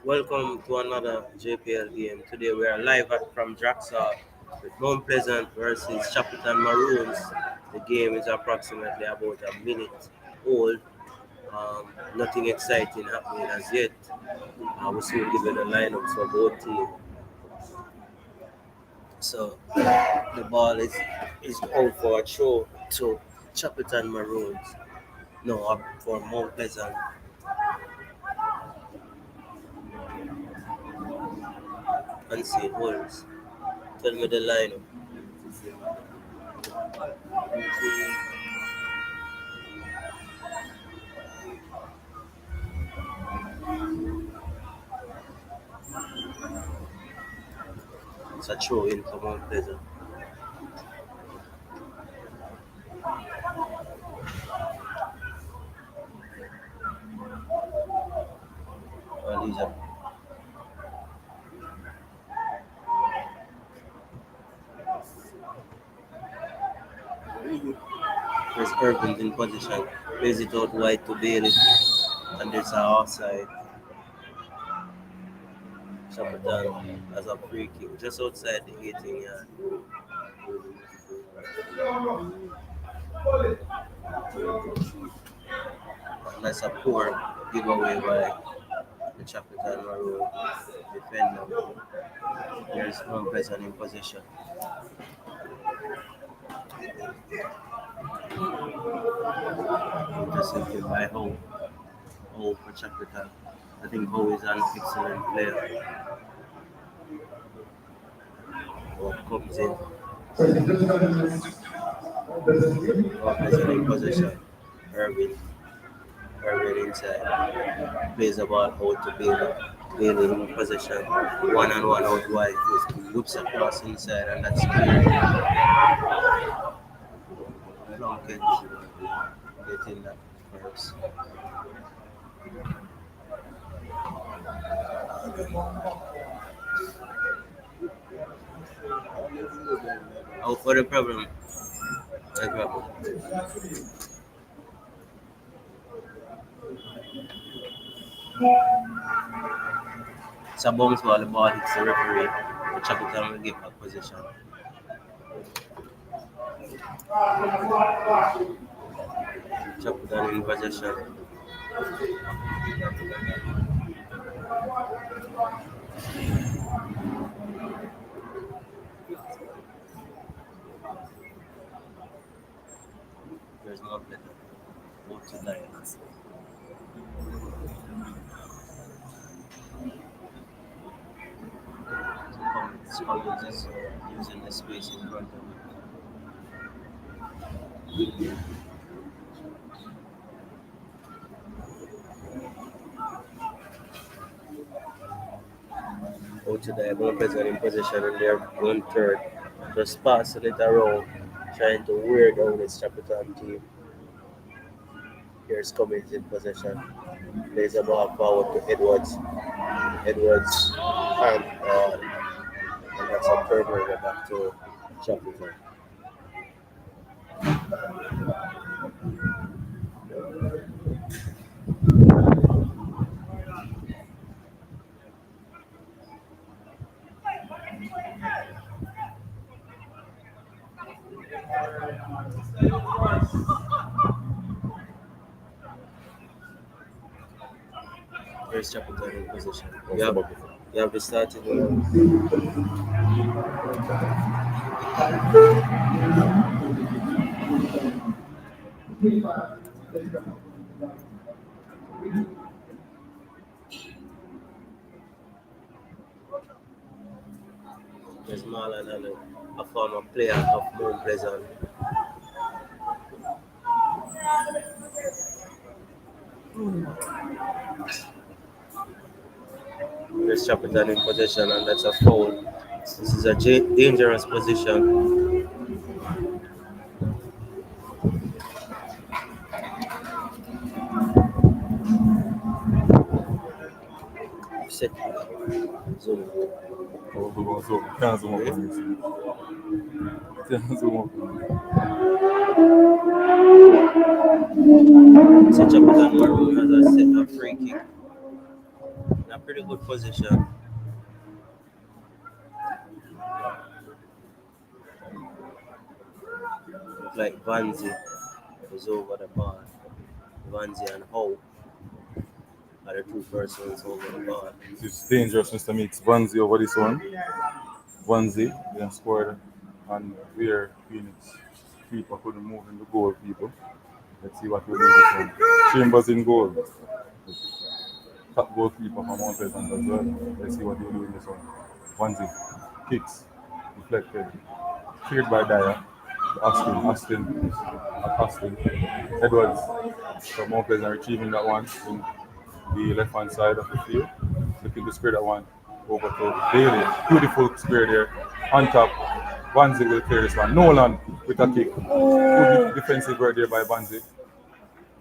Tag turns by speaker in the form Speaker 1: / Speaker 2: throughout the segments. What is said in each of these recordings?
Speaker 1: Welcome to another JPL game. Today we are live from Draxar with Mount Pleasant versus Chapleton Maroons. The game is approximately about a minute old. Nothing exciting happening as yet. We'll soon give you the lineups for both teams. So the ball is out for a throw to Chapleton Maroons. No, up for Mount Pleasant. Unseen holes. Tell me the lineup. It's a throw in for Mount Pleasant. There's Irvin in position. Plays it out wide to Bailey. And there's an offside. Chapleton as a free kick just outside the 18 yard. And that's a poor giveaway by the Chapleton Maroon defender. There's one person in possession. Intercepted by Ho. Ho for Chapleton. I think Ho is an excellent player. Ho comes in. Ho person in possession. Irvin inside. Plays the ball out to Bailey. Bailey in possession. One-on-one out wide. Whips across inside and that's clear. Long catch. Getting that first. Oh, for the problem. No problem. It's a bounce ball, the ball hits the referee. The Chapleton will give back position. Chapleton in possession. There's more better. Both to die. Collins is using the space in front of him. Out to the ball present in position and they're going third. Just passing it around, trying to wear down this Chapleton team. Here's Cummins in possession. Plays the ball forward to Edwards. Edwards and that's a turnover back to Chapleton. Here's Chapleton in position. You have the starting one. a former player of Mount Pleasant. There's Chapleton in possession, and that's a foul. This is a dangerous position. Set. Zoom.
Speaker 2: So, can't zoom up on this. Can't zoom up on this.
Speaker 1: So Chapleton Maroons has a set a free kick. In a pretty good position. Look like Vanzi is over the ball. Vanzi and Howe are the two persons over the ball.
Speaker 2: It's dangerous, Mr. Meeks. Vanzi over this one. Vanzi then scored and where Phoenix keeper couldn't move in the goal, people. Let's see what we'll do this one. Chambers in goal. Top goalkeeper from Mount Pleasant as well. Let's see what he'll do in this one. Vanzi kicks, deflected, cleared by Dyer. Austin. Edwards from Mount Pleasant retrieving that one in the left hand side of the field. Looking to square that one over to Bailey. Beautiful square there. On top, Vanzi will clear this one. Nolan with a kick. Good defensive work there by Vanzi.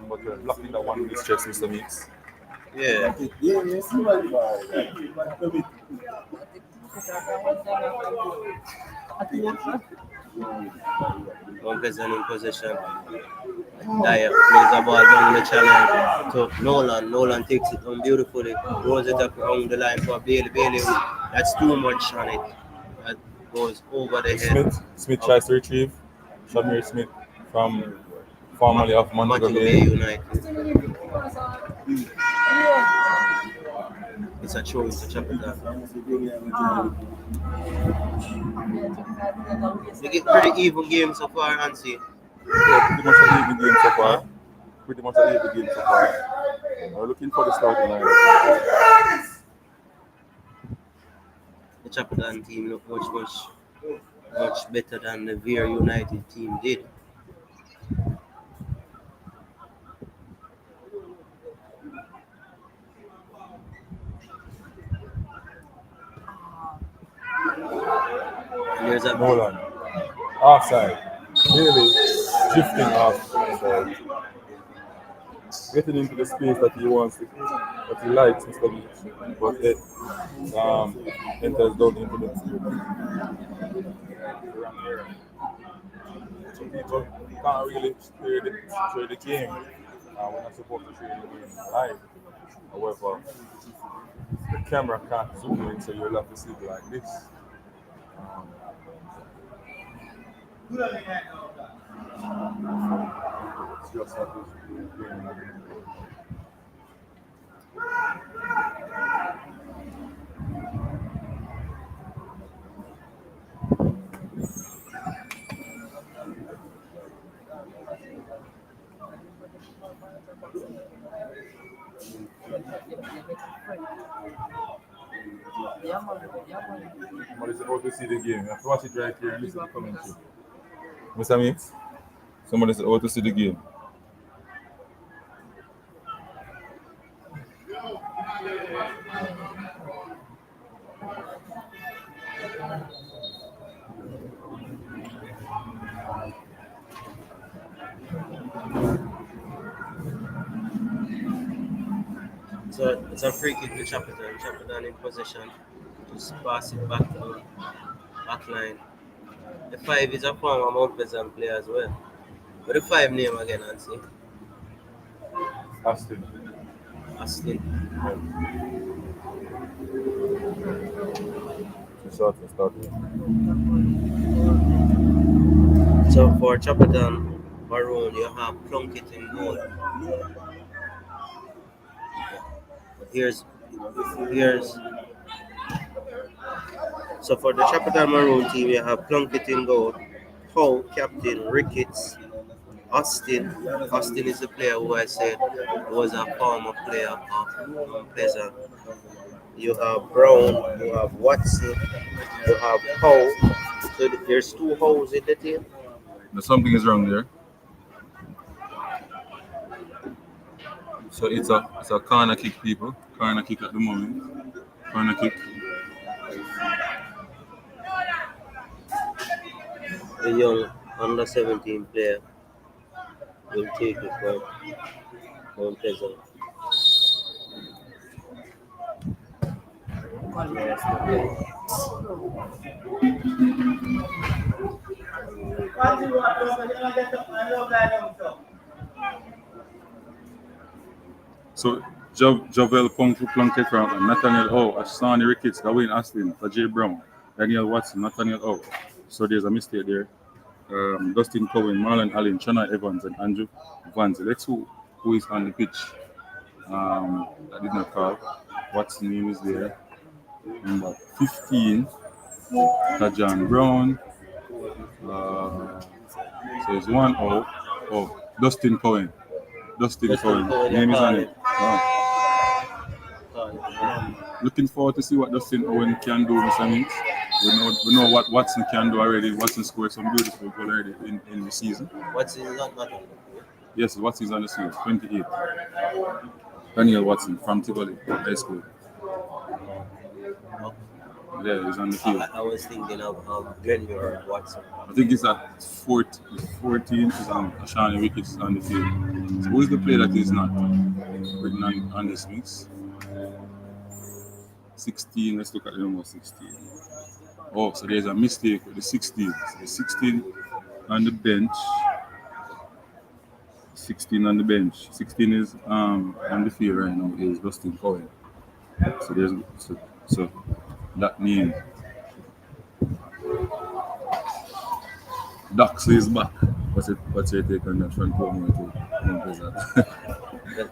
Speaker 2: But blocking that one with his chest, Mr. Meeks.
Speaker 1: Yeah. Mount Pleasant in possession. Dyer plays the ball down the channel to Nolan. Nolan takes it on beautifully. Rolls it up around the line for Bailey. Bailey, that's too much on it. That goes over the head.
Speaker 2: Smith tries to retrieve. Shamir Smith from formerly of Montego Bay
Speaker 1: United. It's a throw into Chapleton. They get pretty even game so far, Hansi.
Speaker 2: Yeah, pretty much an even game so far. We're looking for the starting line.
Speaker 1: The Chapleton team look much better than the Veer United team did. And there's a
Speaker 2: Nolan. Offside. Really drifting offside. Getting into the space that he wants to, that he likes, Mr. Meeks. But it enters down into the wrong area. Some people can't really trade the game. We're not supposed to trade the game live. However, the camera can't zoom in, so you'll have to see it like this. It's just like this. Somebody's about to see the game. You have to watch it right here and listen to the commentary. Mr. Meeks, somebody's about to see the game.
Speaker 1: So it's a free kick to Chapleton. Chapleton in possession. Just pass it back to back line. The 5 is a former Mount Pleasant player as well. But the 5 name again, Nancy?
Speaker 2: Austin. Start.
Speaker 1: So for Chapleton Maroon, you have Plunkett in goal. Here's so for the Chapleton Maroon team, you have Plunkett in goal, Howe, captain, Ricketts, Austin. Austin is the player who I said was a former player of Mount Pleasant. You have Brown, you have Watson, you have Howe, So there's two holes in the team.
Speaker 2: Something is wrong there. So it's a corner kick, people. Corner kick at the moment. Corner kick.
Speaker 1: The young under 17 player will take it from Mount Pleasant.
Speaker 2: So Jovel Plunkett from Nathaniel O, Asani Ricketts, Gawain Astin, Tajay Brown, Daniel Watson, Nathaniel O. So there's a mistake there. Dustin Cohen, Marlon Allen, Chana Evans, and Andrew Vance. Let's see who is on the pitch. I did not call. What's name is there? Number 15, Tajan Brown. So it's 1-0. Oh, Dustin Cohen. Dustin Cohen. Name is on it. Looking forward to see what Dustin Owen can do, Mr. Minks. We know what Watson can do already. Watson scored some beautiful goal already in the season.
Speaker 1: Watson is not nothing.
Speaker 2: Yes, Watson's on the field, 28. Daniel Watson from Tivoli High School. Yeah, he's on the field.
Speaker 1: I was thinking of Glenmore Watson.
Speaker 2: I think it's at 14 is on Ashani Ricketts is on the field. So who is the player that is not written on this mix? 16, let's look at the number 16. Oh, so there's a mistake with the 16. So the 16 on the bench. 16 on the bench. 16 is on the field right now is Dustin Cohen. So there's so that name. Doxley is back. What's your take on that front corner to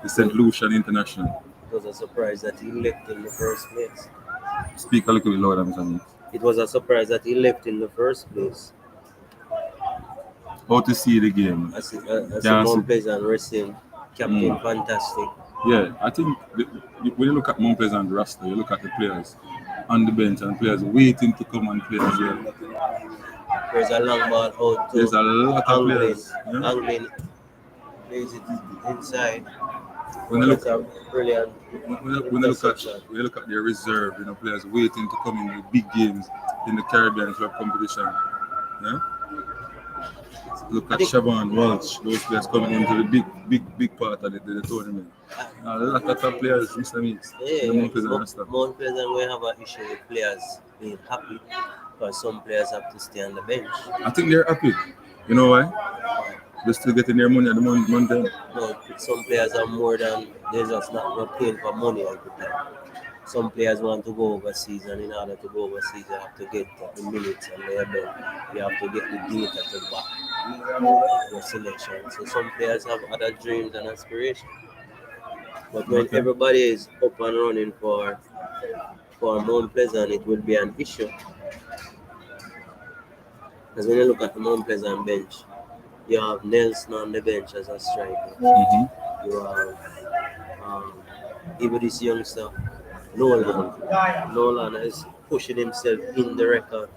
Speaker 2: the St. Lucian International?
Speaker 1: It was a surprise that he left in the first place.
Speaker 2: Speak a little bit louder, Mr. Minks.
Speaker 1: It was a surprise that he left in the first place.
Speaker 2: How to see the game?
Speaker 1: As Mount Pleasant Wrestling captain, fantastic.
Speaker 2: Yeah, I think when you look at Mount Pleasant roster, you look at the players on the bench and players waiting to come and play as well.
Speaker 1: There's a long ball out.
Speaker 2: There's a lot of players. Yeah?
Speaker 1: Anglin plays it inside.
Speaker 2: When you look
Speaker 1: brilliant.
Speaker 2: When you look at their reserve, players waiting to come in the big games in the Caribbean club competition. Yeah? Look at Siobhan Walsh, those players coming into the big part of the tournament. A lot of players, Mr. Meeks.
Speaker 1: Yeah, Mount Pleasant will have an issue with players being happy because some players have to stay on the bench.
Speaker 2: I think they're happy. You know why? They're still getting their money at the month end.
Speaker 1: No, some players are more than they're just not paying for money all the time. Some players want to go overseas, and in order to go overseas, you have to get the minutes and their belt. You have to get the data to back your selection. So some players have other dreams and aspirations. But when everybody is up and running for Mount Pleasant, it will be an issue. Because when you look at the Mount Pleasant bench, you have Nelson on the bench as a striker.
Speaker 2: Mm-hmm.
Speaker 1: You have even this youngster, Nolan is pushing himself in the record.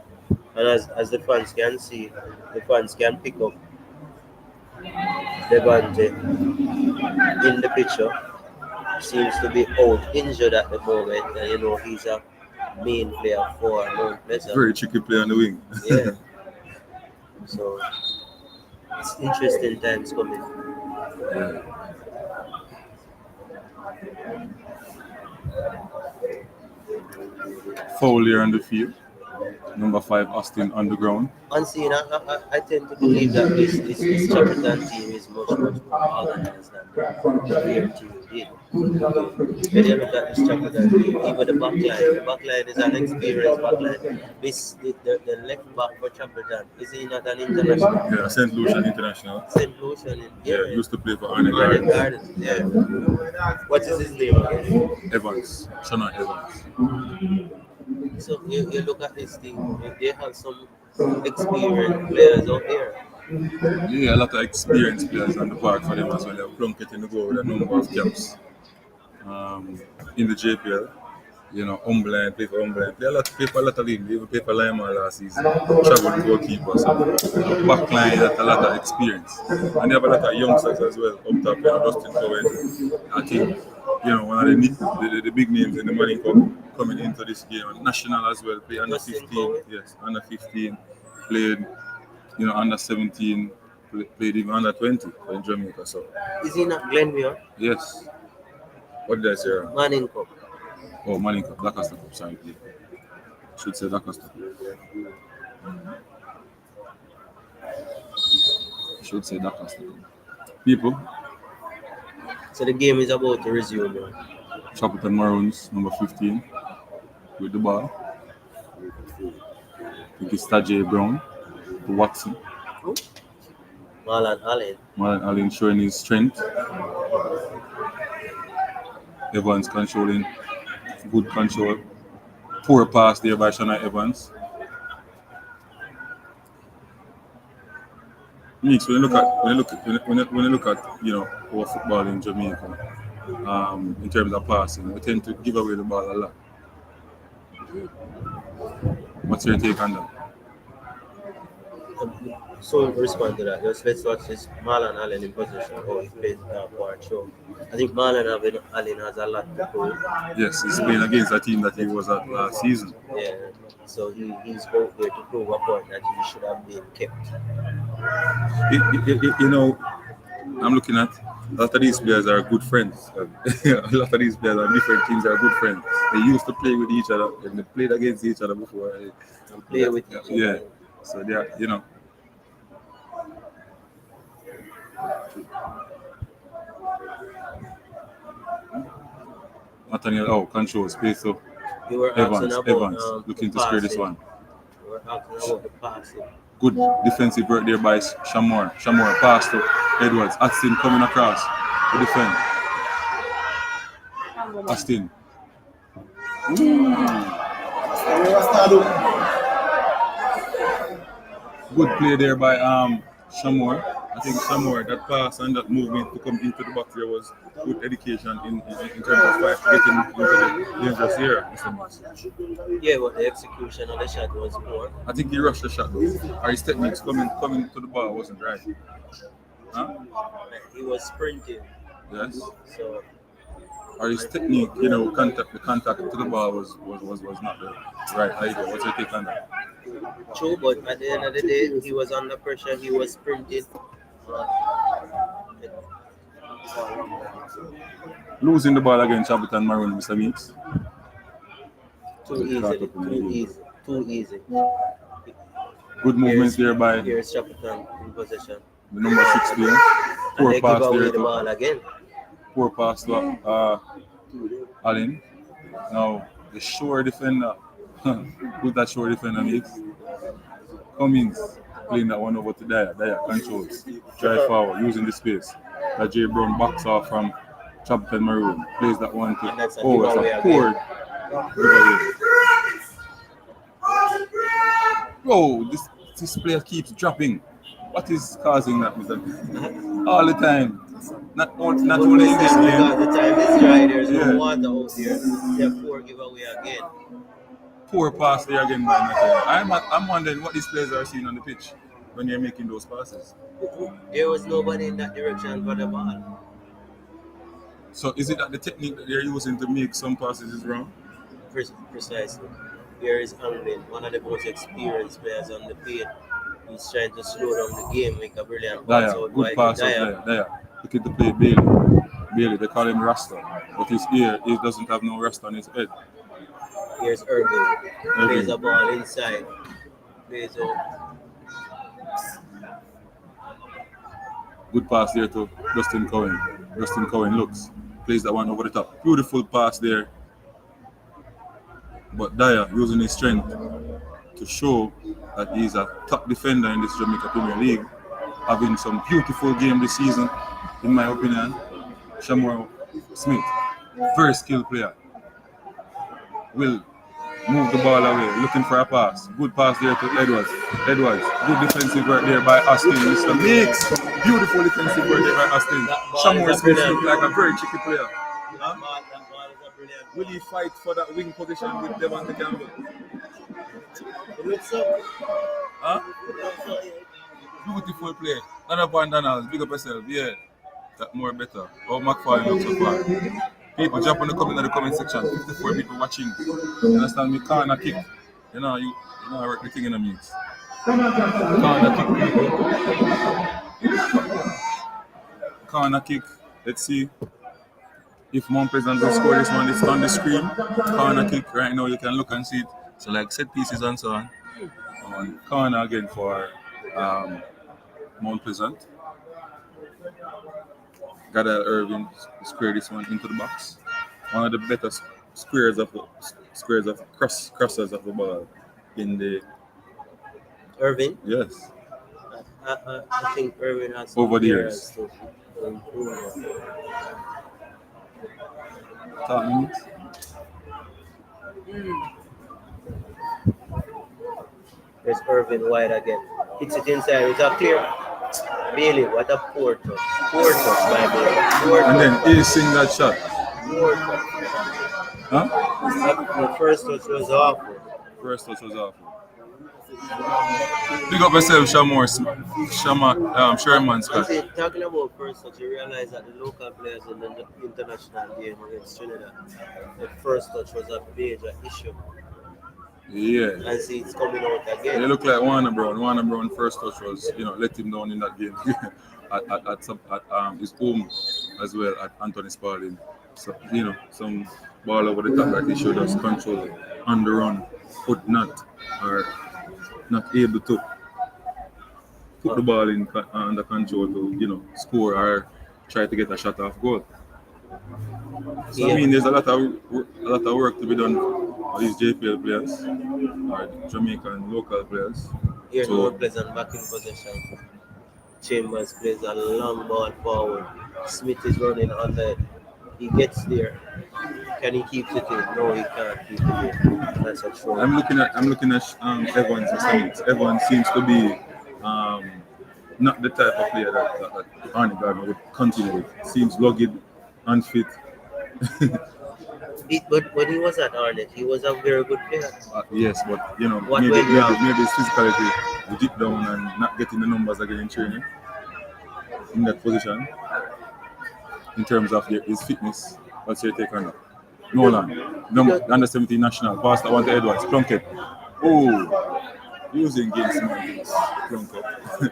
Speaker 1: And as the fans can see, the fans can pick up Devante in the picture. Seems to be out injured at the moment, and he's a main player for Mount Pleasant.
Speaker 2: Very tricky player on the wing.
Speaker 1: Yeah. So it's interesting times coming.
Speaker 2: Yeah. Foul here on the field. Number 5, Austin on the ground.
Speaker 1: Unseen, I tend to believe that this Chapleton team is much more organized than the Bear team did. When you look at this Chapleton team, even the backline is an experienced backline. The left back for Chapleton, is he not an international?
Speaker 2: Yeah, St. Lucian International.
Speaker 1: St. Lucian,
Speaker 2: yeah, used to play for Arne Gardens.
Speaker 1: Yeah. What is his name again?
Speaker 2: Evans, Shana Evans.
Speaker 1: So you look at this team, they have some experienced players out there.
Speaker 2: Yeah, a lot of experienced players on the park for them as well. They're Plunkett in the goal with a number of caps in the JPL. Umberland, play for Umberland. Play for a lot of leagues. Even play for Lima last season. Travel goalkeeper. So backline has a lot of experience. And they have a lot of youngsters as well up top. Dustin Cohen. I think, one of the big names in the Money Cup coming into this game. And national as well. Play under
Speaker 1: Dustin
Speaker 2: 15.
Speaker 1: Cohen?
Speaker 2: Yes, under 15. Played, under 17. Played even under 20 in Jamaica. So,
Speaker 1: Is he not Glenmuir?
Speaker 2: yes. What did I say?
Speaker 1: Manning Cup.
Speaker 2: Oh, Monica, Lancaster Cup, sorry. Should say Lancaster Cup. Should say Lancaster Cup. People,
Speaker 1: So the game is about to resume.
Speaker 2: Chapleton Maroons, number 15, with the ball. I think it's Tajay Brown to Watson.
Speaker 1: Marlon Allen.
Speaker 2: Marlon Allen showing his strength. Evans controlling, good control. Poor pass there by Shana Evans. Mix, when you look at our football in Jamaica, in terms of passing, we tend to give away the ball a lot. What's your take on that?
Speaker 1: So respond to that. Let's watch this Marlon Allen in position. How he plays that part. So I think Marlon Allen has a lot to prove.
Speaker 2: Yes, he's playing against a team that he was at last season.
Speaker 1: Yeah. So he's out there to prove a point that he should have been kept.
Speaker 2: I'm looking at a lot of these players are good friends. A lot of these players on different teams are good friends. They used to play with each other and they played against each other before.
Speaker 1: Play with each other.
Speaker 2: Yeah. So they are, Nathaniel, control space up.
Speaker 1: You were
Speaker 2: Evans
Speaker 1: asking about
Speaker 2: looking
Speaker 1: the
Speaker 2: to square this
Speaker 1: passing.
Speaker 2: one.
Speaker 1: You were asking about the passing.
Speaker 2: Good defensive work there by Shamor. Shamor pass to Edwards. Astin coming across to defend. Astin. Good play there by Shamor. I think Shamor, that pass and that movement to come into the box there was good education in terms of getting into the dangerous area.
Speaker 1: Yeah, but the execution of the shot was poor.
Speaker 2: I think he rushed the shot though. Or his techniques coming to the ball wasn't right. Huh?
Speaker 1: He was sprinting.
Speaker 2: Yes.
Speaker 1: So
Speaker 2: Or his technique, the contact to the ball was not the right idea. What's your take on that?
Speaker 1: true, but at the end of the day, he was under pressure. He was sprinted.
Speaker 2: Losing the ball against Chapleton Maroons, Mr. Meeks.
Speaker 1: Too easy.
Speaker 2: Good movements there by
Speaker 1: Here's Chapleton in possession.
Speaker 2: the number 16.
Speaker 1: And
Speaker 2: Poor
Speaker 1: they
Speaker 2: pass
Speaker 1: give away
Speaker 2: there
Speaker 1: the ball again.
Speaker 2: Poor pass to Allen. Now the shore defender. Who's that shore defender, Meeks? Cummings playing that one over to Dyer. Dyer controls. Drive forward, using the space. J. Brown backs off from Chapleton Maroon. Plays that one to
Speaker 1: That's a
Speaker 2: it's
Speaker 1: giveaway
Speaker 2: a poor giveaway. Bro, this player keeps dropping. What is causing that, Mr. All the time. Not only in this game.
Speaker 1: The time is dry. There's no water out there. Therefore, give away again.
Speaker 2: Poor pass there again by Nathaniel. I'm wondering what these players are seeing on the pitch when they're making those passes.
Speaker 1: There was nobody in that direction for the ball.
Speaker 2: So is it that the technique that they're using to make some passes is wrong?
Speaker 1: Precisely. Here is Anglin, one of the most experienced players on the field. He's trying to slow down the game, make a brilliant pass.
Speaker 2: Dyer, good pass out there. Look at the play, Bailey. Bailey, they call him Rasta. But his ear, he doesn't have no rest on his head.
Speaker 1: Here's Irving. Plays a ball inside. Plays out.
Speaker 2: Good pass there to Dustin Cohen. Dustin Cohen looks. Plays that one over the top. Beautiful pass there. But Dyer using his strength to show that he's a top defender in this Jamaica Premier League. Having some beautiful game this season, in my opinion. Shamor Smith, very skilled player. Will move the ball away, looking for a pass. Good pass there to Edwards. Edwards, good defensive work there by Austin. Mr. Meeks, beautiful defensive work there by Austin. Shamor Smith look like a very tricky player.
Speaker 1: That ball is a
Speaker 2: Will he fight for that wing position with Devontae Campbell? Huh? Beautiful play. Another one, Donald. Big up yourself. Yeah. That more better. How McFarlane looks so far. People jump on the comment in the comment section. 54 people watching. You understand me? Corner kick. You know, I work the thing in the mix. Corner kick, people. Corner kick. Let's see if Mount Pleasant will score this one. It's on the screen. Corner kick. Right now you can look and see it. So like set pieces and so on. Corner again for Mount Pleasant. Gadal Irving square this one into the box. One of the better squares of crossers of the ball in the
Speaker 1: Irvin?
Speaker 2: yes.
Speaker 1: I think Irvin has
Speaker 2: Over the
Speaker 1: areas
Speaker 2: years.
Speaker 1: to improve.
Speaker 2: 30 minutes.
Speaker 1: There's Irvin wide again. Hits it inside. It's a clear. Bailey, what a poor touch. Poor touch by Bailey.
Speaker 2: And then he's seeing that shot.
Speaker 1: Poor touch.
Speaker 2: Huh?
Speaker 1: The first touch was awful.
Speaker 2: First touch was awful. Pick up yourself, Sherman Scott.
Speaker 1: See, talking about first touch, you realize that the local players in the international game against Trinidad, the first touch was a major issue.
Speaker 2: Yeah.
Speaker 1: And see, it's coming out again.
Speaker 2: They look like Warner Brown. Warner Brown first touch was, let him down in that game at his home as well at Anthony Spalding. So, some ball over the top that he showed us control on the run, but not able to put the ball in under control to, score or try to get a shot off goal. So I mean, there's a lot of work to be done for these JPL players or Jamaican local players.
Speaker 1: Here's Mount Pleasant back in possession. Chambers plays a long ball forward. Smith is running under it. He gets there. Can he keep it in? No, he can't keep it in. That's a throw.
Speaker 2: I'm looking at Evans. Evans seems to be not the type of player that Arnie Gardner would continue with. Seems rugged, unfit.
Speaker 1: But when he was at Arnett, he was a very good player.
Speaker 2: Yes, but maybe his physicality will dip down and not getting the numbers again in training in that position. In terms of his fitness, what's your take on that? Nolan, under 17 national, pass that one to Edwards, Plunkett. Oh, using Gaines Martins, Plunkett.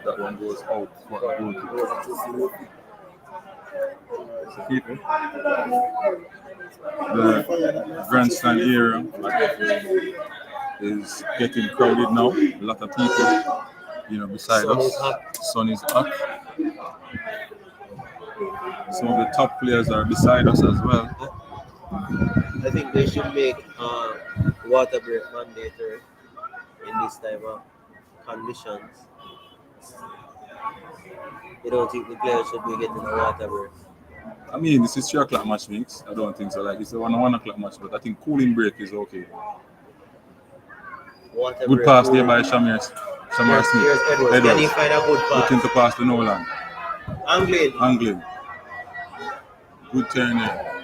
Speaker 2: That one goes out for a goal kick. So people, the grandstand area is getting crowded now. A lot of people, beside us. Sun is up. Some of the top players are beside us as well.
Speaker 1: I think they should make water break mandatory in this type of conditions. You don't think the players should be getting a water break?
Speaker 2: I mean, this is 3 o'clock match mix. I don't think so. Like, it's a 1 o'clock match, but I think cooling break is okay.
Speaker 1: Water
Speaker 2: good
Speaker 1: break,
Speaker 2: pass there by Shamir Smith.
Speaker 1: Here's Edwards. Can he find a good pass?
Speaker 2: Looking to pass to Nolan.
Speaker 1: Anglin.
Speaker 2: Good turn there.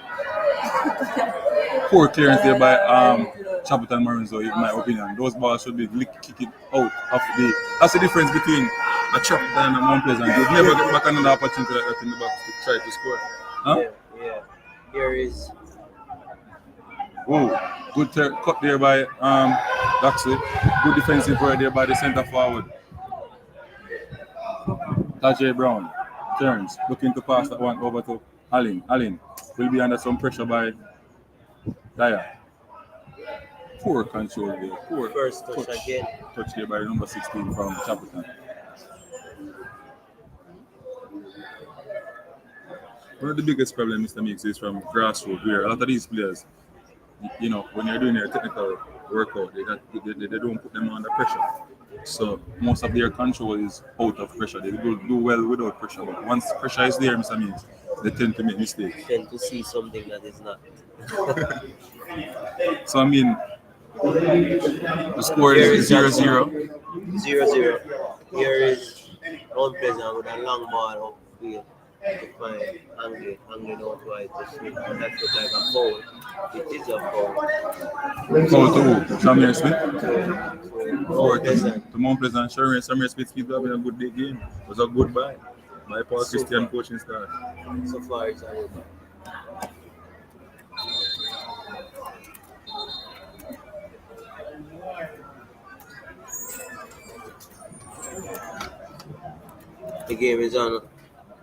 Speaker 2: Poor clearance there by Chapleton Maroons, though, in my opinion. Those balls should be kick it out of the. That's the difference between a Chapleton and a Mount Pleasant. You'll never get back another opportunity like that in the box to try to score. Huh?
Speaker 1: Yeah. Here is.
Speaker 2: Oh, good cut there by Daxley. Good defensive work there by the centre forward. Tajay Brown turns, looking to pass that one over to Allen. Allen will be under some pressure by Dyer. Poor control there. Poor
Speaker 1: first touch again.
Speaker 2: Touch there by number 16 from Chapleton. One of the biggest problems Mr. Meeks is from grassroots, where a lot of these players, when you're doing their technical workout, they don't put them under pressure. So most of their control is out of pressure. They do well without pressure, but once pressure is there, Mr. Meeks, they tend to make mistakes.
Speaker 1: They tend to see something that is not.
Speaker 2: So I mean, the score is 0-0.
Speaker 1: 0-0. Here is Mount Pleasant with a long ball upfield. to find hanging out while to sleep. And that looked like a foul. It is a foul.
Speaker 2: Foul to who? Shamir Smith?
Speaker 1: To
Speaker 2: Four
Speaker 1: Mount Pleasant.
Speaker 2: to Mount Pleasant. Shamir Smith keeps having a good day game. It was a good buy. By Paul
Speaker 1: So
Speaker 2: Christian
Speaker 1: far.
Speaker 2: coaching staff.
Speaker 1: So far, it's a good one. The game is on.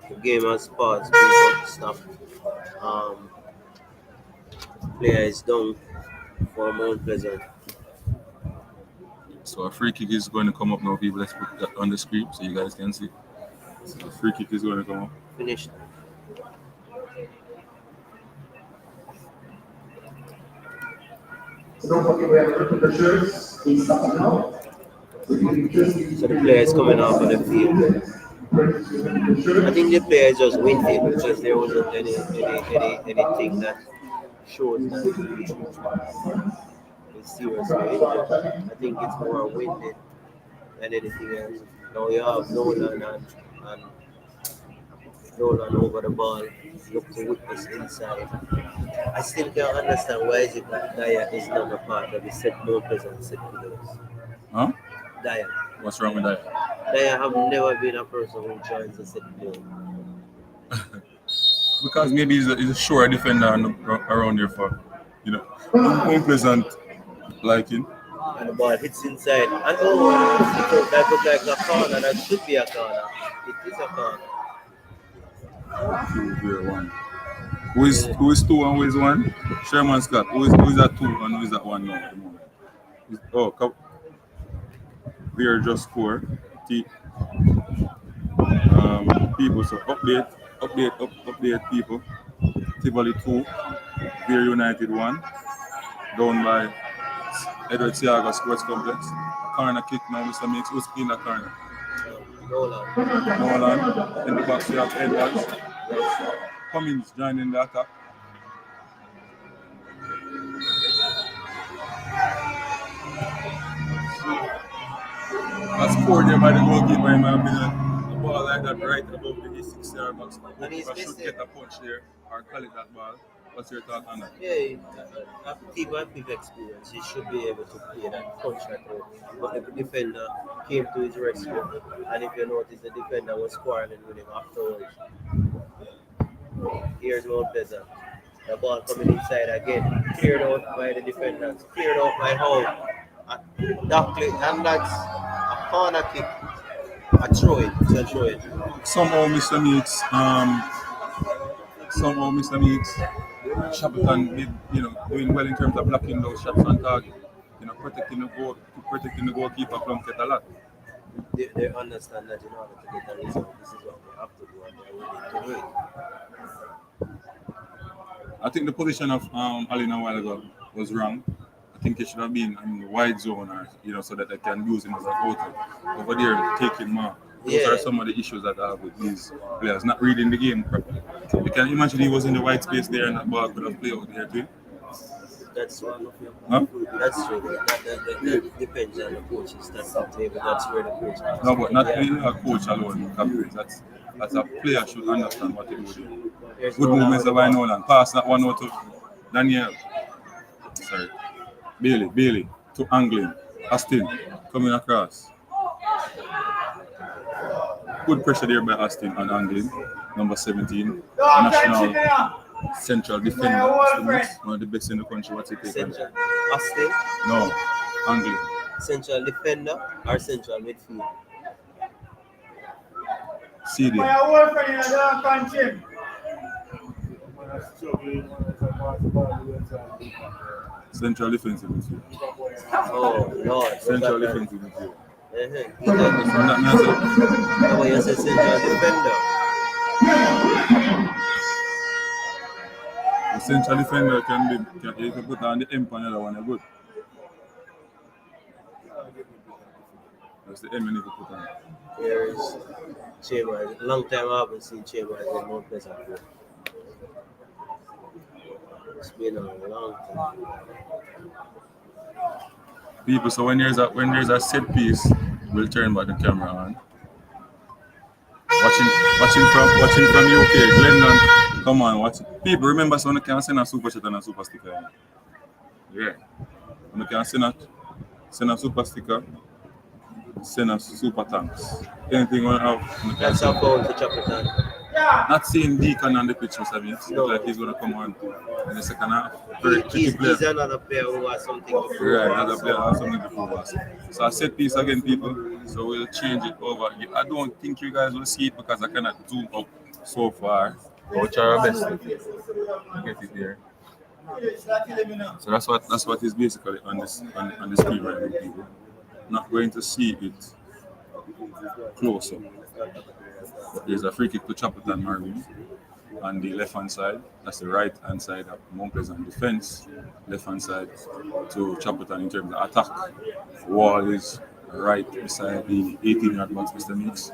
Speaker 1: The game has paused. People stop. Um, Player is down for Mount Pleasant.
Speaker 2: So a free kick is going to come up now, people. Let's put that on the screen so you guys can see. So a free kick is going to come up.
Speaker 1: Finished.
Speaker 3: So don't forget we have to put the shirts in stock now.
Speaker 1: So the player is coming off of the field. I think the player is just winded because there wasn't anything that shows that he's seriously injured. I think it's more winded than anything else. Now you have and Nolan over the ball, look to witness inside. I still can't understand why is it that Dyer is not a part of the Mount Pleasant set players.
Speaker 2: Huh?
Speaker 1: Dyer.
Speaker 2: What's wrong with that?
Speaker 1: Dyer have never been a person who joins the set play.
Speaker 2: Because maybe he's a sure defender around here for, Mount Pleasant liking.
Speaker 1: And the ball hits inside. And that looks like a corner. That should be a corner. It is a corner.
Speaker 2: 2-0-1. Who is 2 and who is 1? Sherman Scott. Who is at 2 and who is at 1 now at the moment? We are just 4. People, so update people. Tivoli 2, Beer United 1, down by Edward Siaga Sports Complex. Corner kick now, Mr. Mix. Who's in the corner? Nolan. In the box, we have Edwards. Cummins joining the attack. That's scored there by the goalkeeper, in my opinion. A ball like that right above the 6-yard box.
Speaker 1: And he's
Speaker 2: I should
Speaker 1: missed
Speaker 2: get
Speaker 1: it.
Speaker 2: a punch there or collect that ball. What's your thought on that?
Speaker 1: Yeah, after T1 experience, he should be able to play that punch that out. But the defender came to his rescue. And if you notice, the defender was quarreling with him afterwards. Here's Mount Pleasant. The ball coming inside again. Cleared out by the defenders. Cleared out by Howe. And that's a corner kick. A throw it. It's a throw it.
Speaker 2: Somehow, Mr. Meeks, Chapleton did, doing well in terms of blocking those shots on target. Protecting the goalkeeper from get a lot.
Speaker 1: They understand that in order to get a result, this is what they have to do, and they're willing to do it.
Speaker 2: I think the position of Allen a while ago was wrong. I think it should have been in the wide zone, or so that they can use him as an outer. Over there, taking mark. Those are some of the issues that I have with these players, not reading the game properly. You can imagine he was in the white space there and that ball could have played out there too.
Speaker 1: That's true.
Speaker 2: Huh?
Speaker 1: That's true. That depends on the coaches. That's where the coach has.
Speaker 2: No, but not only a coach alone. That's a player should understand what to do there. Good movements by Nolan. Pass that one out to Daniel. Sorry. Bailey to Anglin. Austin coming across. Good pressure there by Austin and Anglin. Number 17. National central defender. One of the best in the country. What's it take?
Speaker 1: Central. Austin?
Speaker 2: No. Anglin.
Speaker 1: Central defender or central midfield?
Speaker 2: CD. Central defensive midfield.
Speaker 1: Oh, Lord.
Speaker 2: Central defensive midfield.
Speaker 1: No, you said central defender.
Speaker 2: The central defender you can put on the M on the other one, you're good. That's the M you need to put on.
Speaker 1: Here is Chambers. Long time I haven't seen Chambers in Mount Pleasant. It's been a long time.
Speaker 2: People, so when there's a set piece, we'll turn back the camera on. Watching from UK, Glendon. Come on, watch. People remember someone can send a super chat and a super sticker. Yeah. You can send a super sticker, send a super thanks. Anything you want to have, you can
Speaker 1: That's
Speaker 2: send.
Speaker 1: our phone to Chapleton.
Speaker 2: Not seeing Deacon on the pitch, Mr. Vince.
Speaker 1: No.
Speaker 2: Look like he's going to come on in the second half. Very tricky
Speaker 1: He's
Speaker 2: player.
Speaker 1: another player who has something to prove.
Speaker 2: Right, another player has something to prove us. So I set piece again, people. So we'll change it over. I don't think you guys will see it because I cannot zoom up so far. We'll try our best to get it there. So that's what is basically on this screen right now, people. Not going to see it closer. There's a free kick to Chapleton Maroons on the left hand side. That's the right hand side of Mount Pleasant defense. Left hand side to Chapleton in terms of attack. Wall is right beside the 18-yard box, Mr. Mix.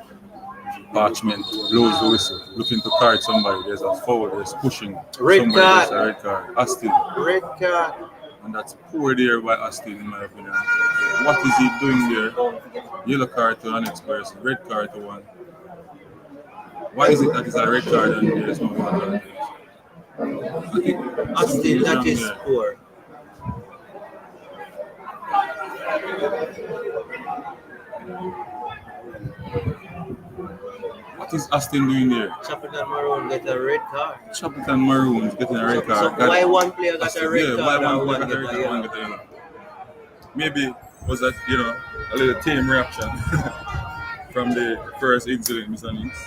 Speaker 2: Parchment blows the whistle, looking to card somebody. There's a foul, there's pushing.
Speaker 1: Red
Speaker 2: somebody,
Speaker 1: card.
Speaker 2: there's a red card. Aston.
Speaker 1: Red card.
Speaker 2: And that's poor there by Aston, in my opinion. What is he doing there? Yellow card to the next person, red card to one. Why is it that it's a red card and there's no yellow card? I think
Speaker 1: Aston, that is
Speaker 2: there.
Speaker 1: poor.
Speaker 2: What is Aston doing there?
Speaker 1: Chapleton Maroon get a red card.
Speaker 2: Chapleton Maroons getting a red card.
Speaker 1: So why one player got
Speaker 2: Aston,
Speaker 1: a red
Speaker 2: yeah,
Speaker 1: card
Speaker 2: why
Speaker 1: and
Speaker 2: one
Speaker 1: one
Speaker 2: player
Speaker 1: get
Speaker 2: got
Speaker 1: a
Speaker 2: a red card, one
Speaker 1: yellow?
Speaker 2: get a yellow? Maybe was that, a little tame reaction from the first incident, Mr. Nix.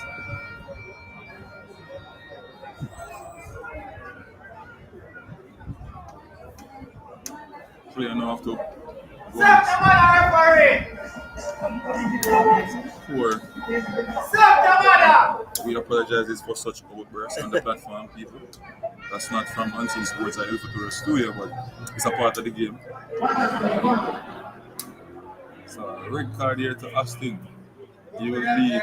Speaker 2: Player now have to poor. We apologize for such outbursts on the platform, people. That's not from Unseen Sports I refer to the studio, but it's a part of the game. So a red card here to Aston. He will be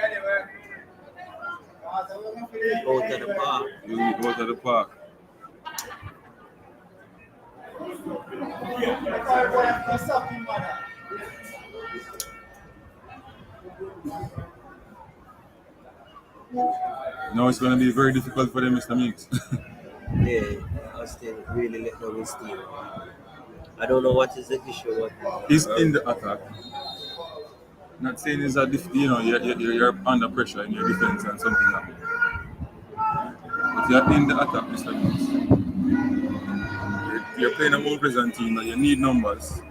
Speaker 1: Out of the park.
Speaker 2: he will be out of the park. Now it's going to be very difficult for them, Mr. Mix.
Speaker 1: Yeah, Aston really let down his team. I don't know what is the issue.
Speaker 2: He's in the attack. Not saying it's you're under pressure in your defense and something happens. But you're in the attack, Mr. Mix. You're playing a more present team that you need numbers.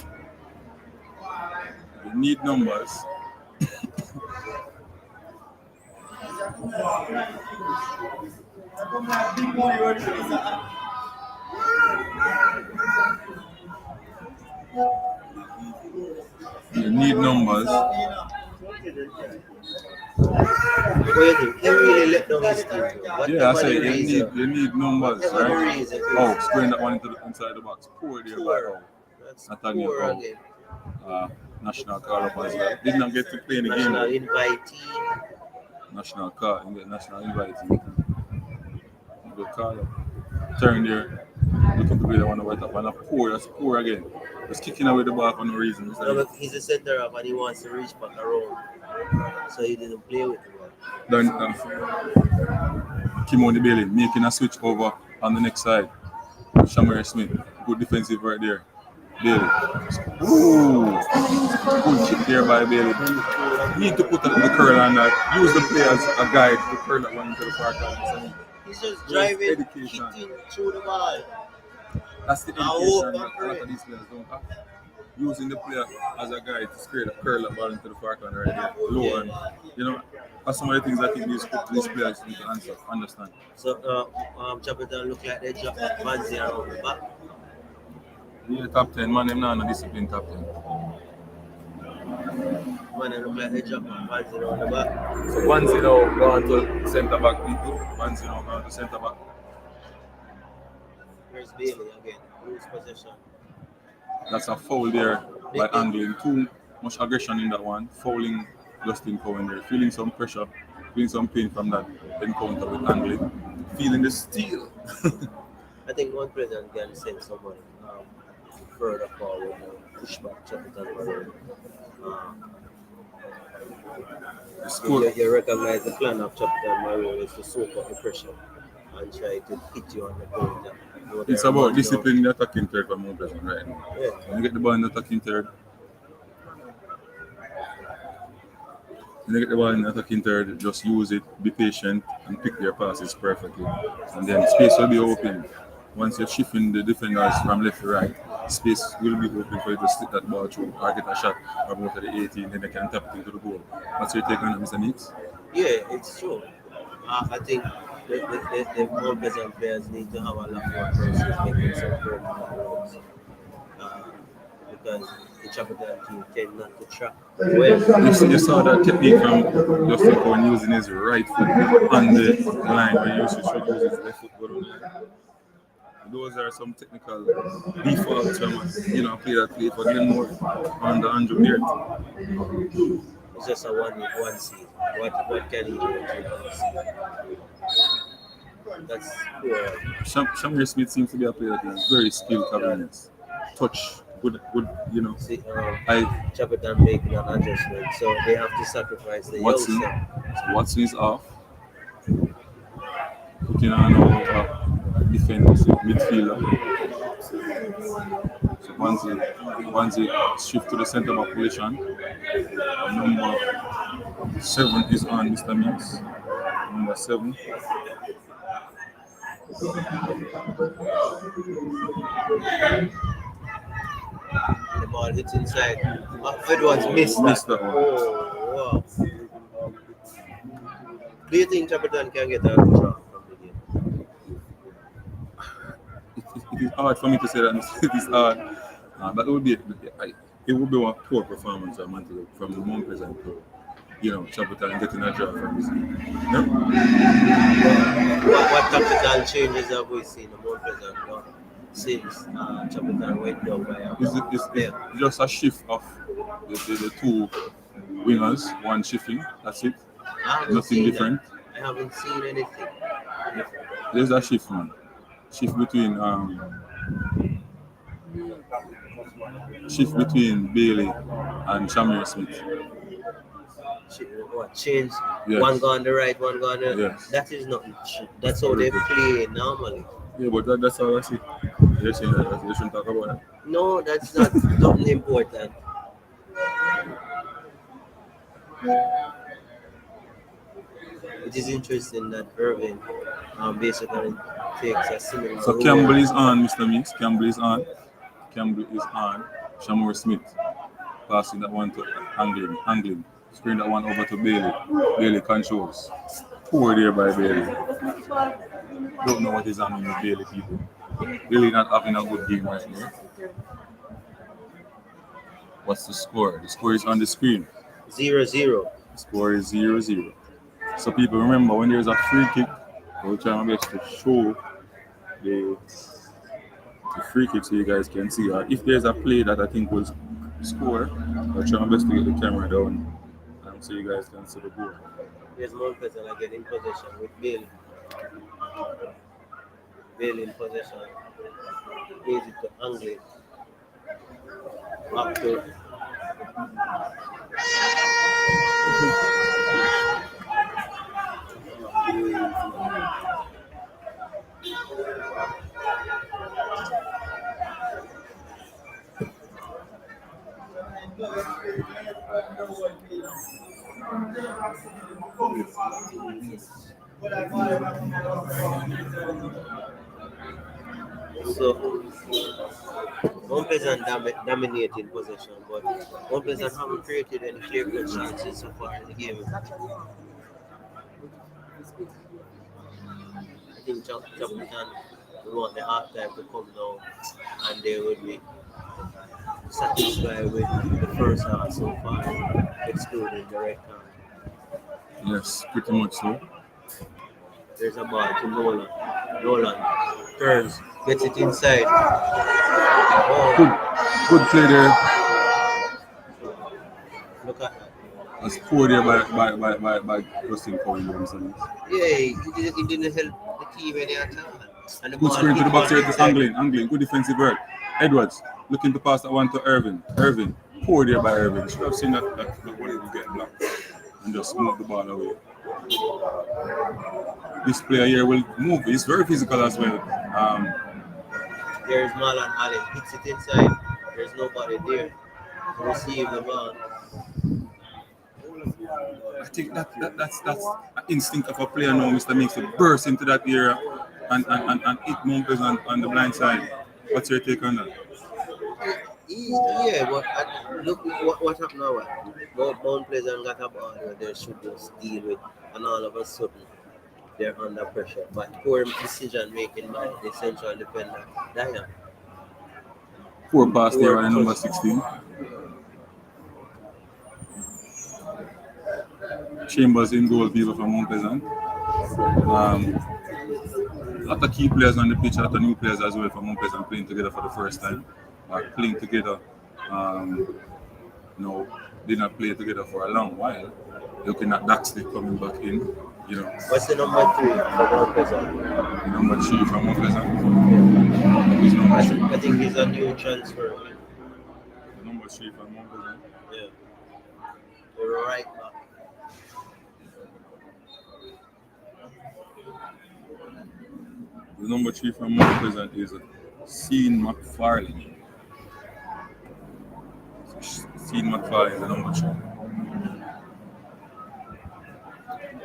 Speaker 2: You need numbers. You need numbers.
Speaker 1: What do you think? He really let down his team.
Speaker 2: Yeah, I say you need numbers,
Speaker 1: Whatever the
Speaker 2: right?
Speaker 1: reason.
Speaker 2: Oh, squaring that one inside the box. Poor there by
Speaker 1: Poor. That's
Speaker 2: Nathaniel
Speaker 1: poor
Speaker 2: Powell.
Speaker 1: again.
Speaker 2: National call up as well. Did not get to play in the
Speaker 1: National
Speaker 2: game.
Speaker 1: invitee.
Speaker 2: National call, national invitee. Good call up. Turn there. Looking to play the one over top. And that's poor again. Just kicking away the ball for no reason. It's
Speaker 1: No,
Speaker 2: like,
Speaker 1: but he's a center up and he wants to reach back around. So he didn't play with the ball.
Speaker 2: then Kimoni Bailey making a switch over on the next side. Shamir Smith. Good defensive right there. Bailey. Ooh. Good kick there by Bailey. Need to put the curl on that. Use the play as a guide to curl that one into the park.
Speaker 1: He's just driving,
Speaker 2: Education.
Speaker 1: kicking through the ball.
Speaker 2: That's the education that a lot of these players don't have. Using the player as a guide to scrape the curl that ball into the park right there. Low and, that's some of the things I think these players need to understand.
Speaker 1: So, Chapleton look like they dropped Vanzi around the back.
Speaker 2: Yeah, top 10, man, them not no discipline top 10.
Speaker 1: Man, they look like they dropped Vanzi around the back.
Speaker 2: So Vanzi now gone to centre back people. Vanzi now gone to centre back.
Speaker 1: Where's Bailey again? Lose possession.
Speaker 2: That's a foul there by Anglin. Too much aggression in that one. Fouling Justin Cohen there. Feeling some pressure, feeling some pain from that encounter with Anglin. Feeling the steal.
Speaker 1: I think one president can send someone further forward and push back Chapleton Maroon.
Speaker 2: The score.
Speaker 1: You recognize the plan of Chapleton Maroons is to soak up the pressure and try to hit you on the counter.
Speaker 2: It's about discipline in the attacking third for Mount Pleasant right now.
Speaker 1: Yeah.
Speaker 2: When you get the ball in the attacking third, just use it, be patient, and pick your passes perfectly. And then space will be open. Once you're shifting the defenders from left to right, space will be open for you to slip that ball through or get a shot from out of the 18, then they can tap it into the goal. What's your take on that, Mr. Meeks?
Speaker 1: Yeah, it's true. I think the more Pleasant players need to have a lot more process making some programs. Because the Chapleton team tend not to track well.
Speaker 2: You saw that technique from Justin Cohen using his right foot on the line when he should use his left foot go down the line. Those are some technical defaults from play that play for Glenmore on the Andrew Beard.
Speaker 1: It's just a one seed. What can he do with one seed? That's poor.
Speaker 2: Shamir Smith seems to be a player that is very skilled cabinets. Touch, good,
Speaker 1: See, Chapleton making an adjustment, so they have to sacrifice the
Speaker 2: Watson.
Speaker 1: youngster.
Speaker 2: So Watson is off. Putting on a defense midfielder. So once he shift to the centre back position, number 7 is on Mr. Meeks. Number 7.
Speaker 1: The ball hits inside. Edwards missed that. Oh, wow. Do you think Chapleton can get a draw from the game?
Speaker 2: It is hard for me to say that. It is hard. But it would be a poor performance from the Mount Pleasant to Chapleton getting a draw from this game. Yeah?
Speaker 1: What Chapleton changes have we seen the Mount Pleasant done since Chapleton went down by a
Speaker 2: It's just a shift of the two wingers, one shifting, that's it. Nothing different.
Speaker 1: I haven't seen anything.
Speaker 2: There's a shift, man. Shift between Bailey and Shamir Smith.
Speaker 1: What change?
Speaker 2: Yes.
Speaker 1: One go on the right, one go on the.
Speaker 2: Yes.
Speaker 1: That is not. That's how they play normally.
Speaker 2: Yeah, but that's all I see. You're saying that you shouldn't talk about that.
Speaker 1: No, that's not something important. It is interesting that Irving basically takes a similar.
Speaker 2: So Campbell is on, Mr. Meeks. Campbell is on. Shamir Smith passing that one to Anglin. Screen that one over to Bailey. Bailey controls. Poor there by Bailey. Don't know what is happening with Bailey, people. Bailey not having a good game right now. What's the score? The score is on the screen.
Speaker 1: 0-0.
Speaker 2: The score is 0-0. So people, remember, when there's a free kick, we'll try our best to show the free kick so you guys can see. Or if there's a play that I think will score, I'll try my best to get the camera down so you guys can see the goal.
Speaker 1: There's Mount Pleasant again in possession with Bailey. Bailey in possession. Plays it to Anglin. Back to so Mount Pleasant dominating possession, but Mount Pleasant haven't created any clear-cut chances so far in the game. I think Chapleton will want the half time to come down and they will be satisfied with the first half so far, excluding the red card.
Speaker 2: Yes, pretty much so.
Speaker 1: There's a ball to Nolan. Nolan turns, gets it inside. Oh.
Speaker 2: Good play there.
Speaker 1: Look at that.
Speaker 2: That's poor there by Justin Cohen.
Speaker 1: Yeah, he didn't help the team any at all. And the
Speaker 2: Good
Speaker 1: ball
Speaker 2: screen to the
Speaker 1: hit
Speaker 2: box here
Speaker 1: one
Speaker 2: to
Speaker 1: inside.
Speaker 2: Anglin. Good defensive work. Edwards looking to pass that one to Irvin. Poor there by Irvin. Should have seen that one will get blocked. and just move the ball away. This player here will move. He's very physical as well.
Speaker 1: There's Marlon Allen, hits it inside. There's nobody there to receive the ball.
Speaker 2: I think that's an instinct of a player now, Mr. Mix, to burst into that area and hit Mumpers on the blind side. What's your take on that?
Speaker 1: Yeah, but look what happened now. Mount Pleasant got a ball where they should just deal with, and all of a sudden they're under pressure. But poor decision making by the central defender, Diane.
Speaker 2: Poor pass there on number 16. Chambers in goal, people from Mount Pleasant. A lot of key players on the pitch, a lot of new players as well from Mount Pleasant playing together for the first time. Playing together, did not play together for a long while. Looking at Daxley coming back in,
Speaker 1: What's the number 3 for Mount Pleasant?
Speaker 2: Number 3 from Mount Pleasant.
Speaker 1: I think he's a new transfer.
Speaker 2: Number 3 from Mount Pleasant.
Speaker 1: Yeah. The right back.
Speaker 2: The number 3 from Mount Pleasant is Sean McFarlane. Sean McFarlane is the number 3.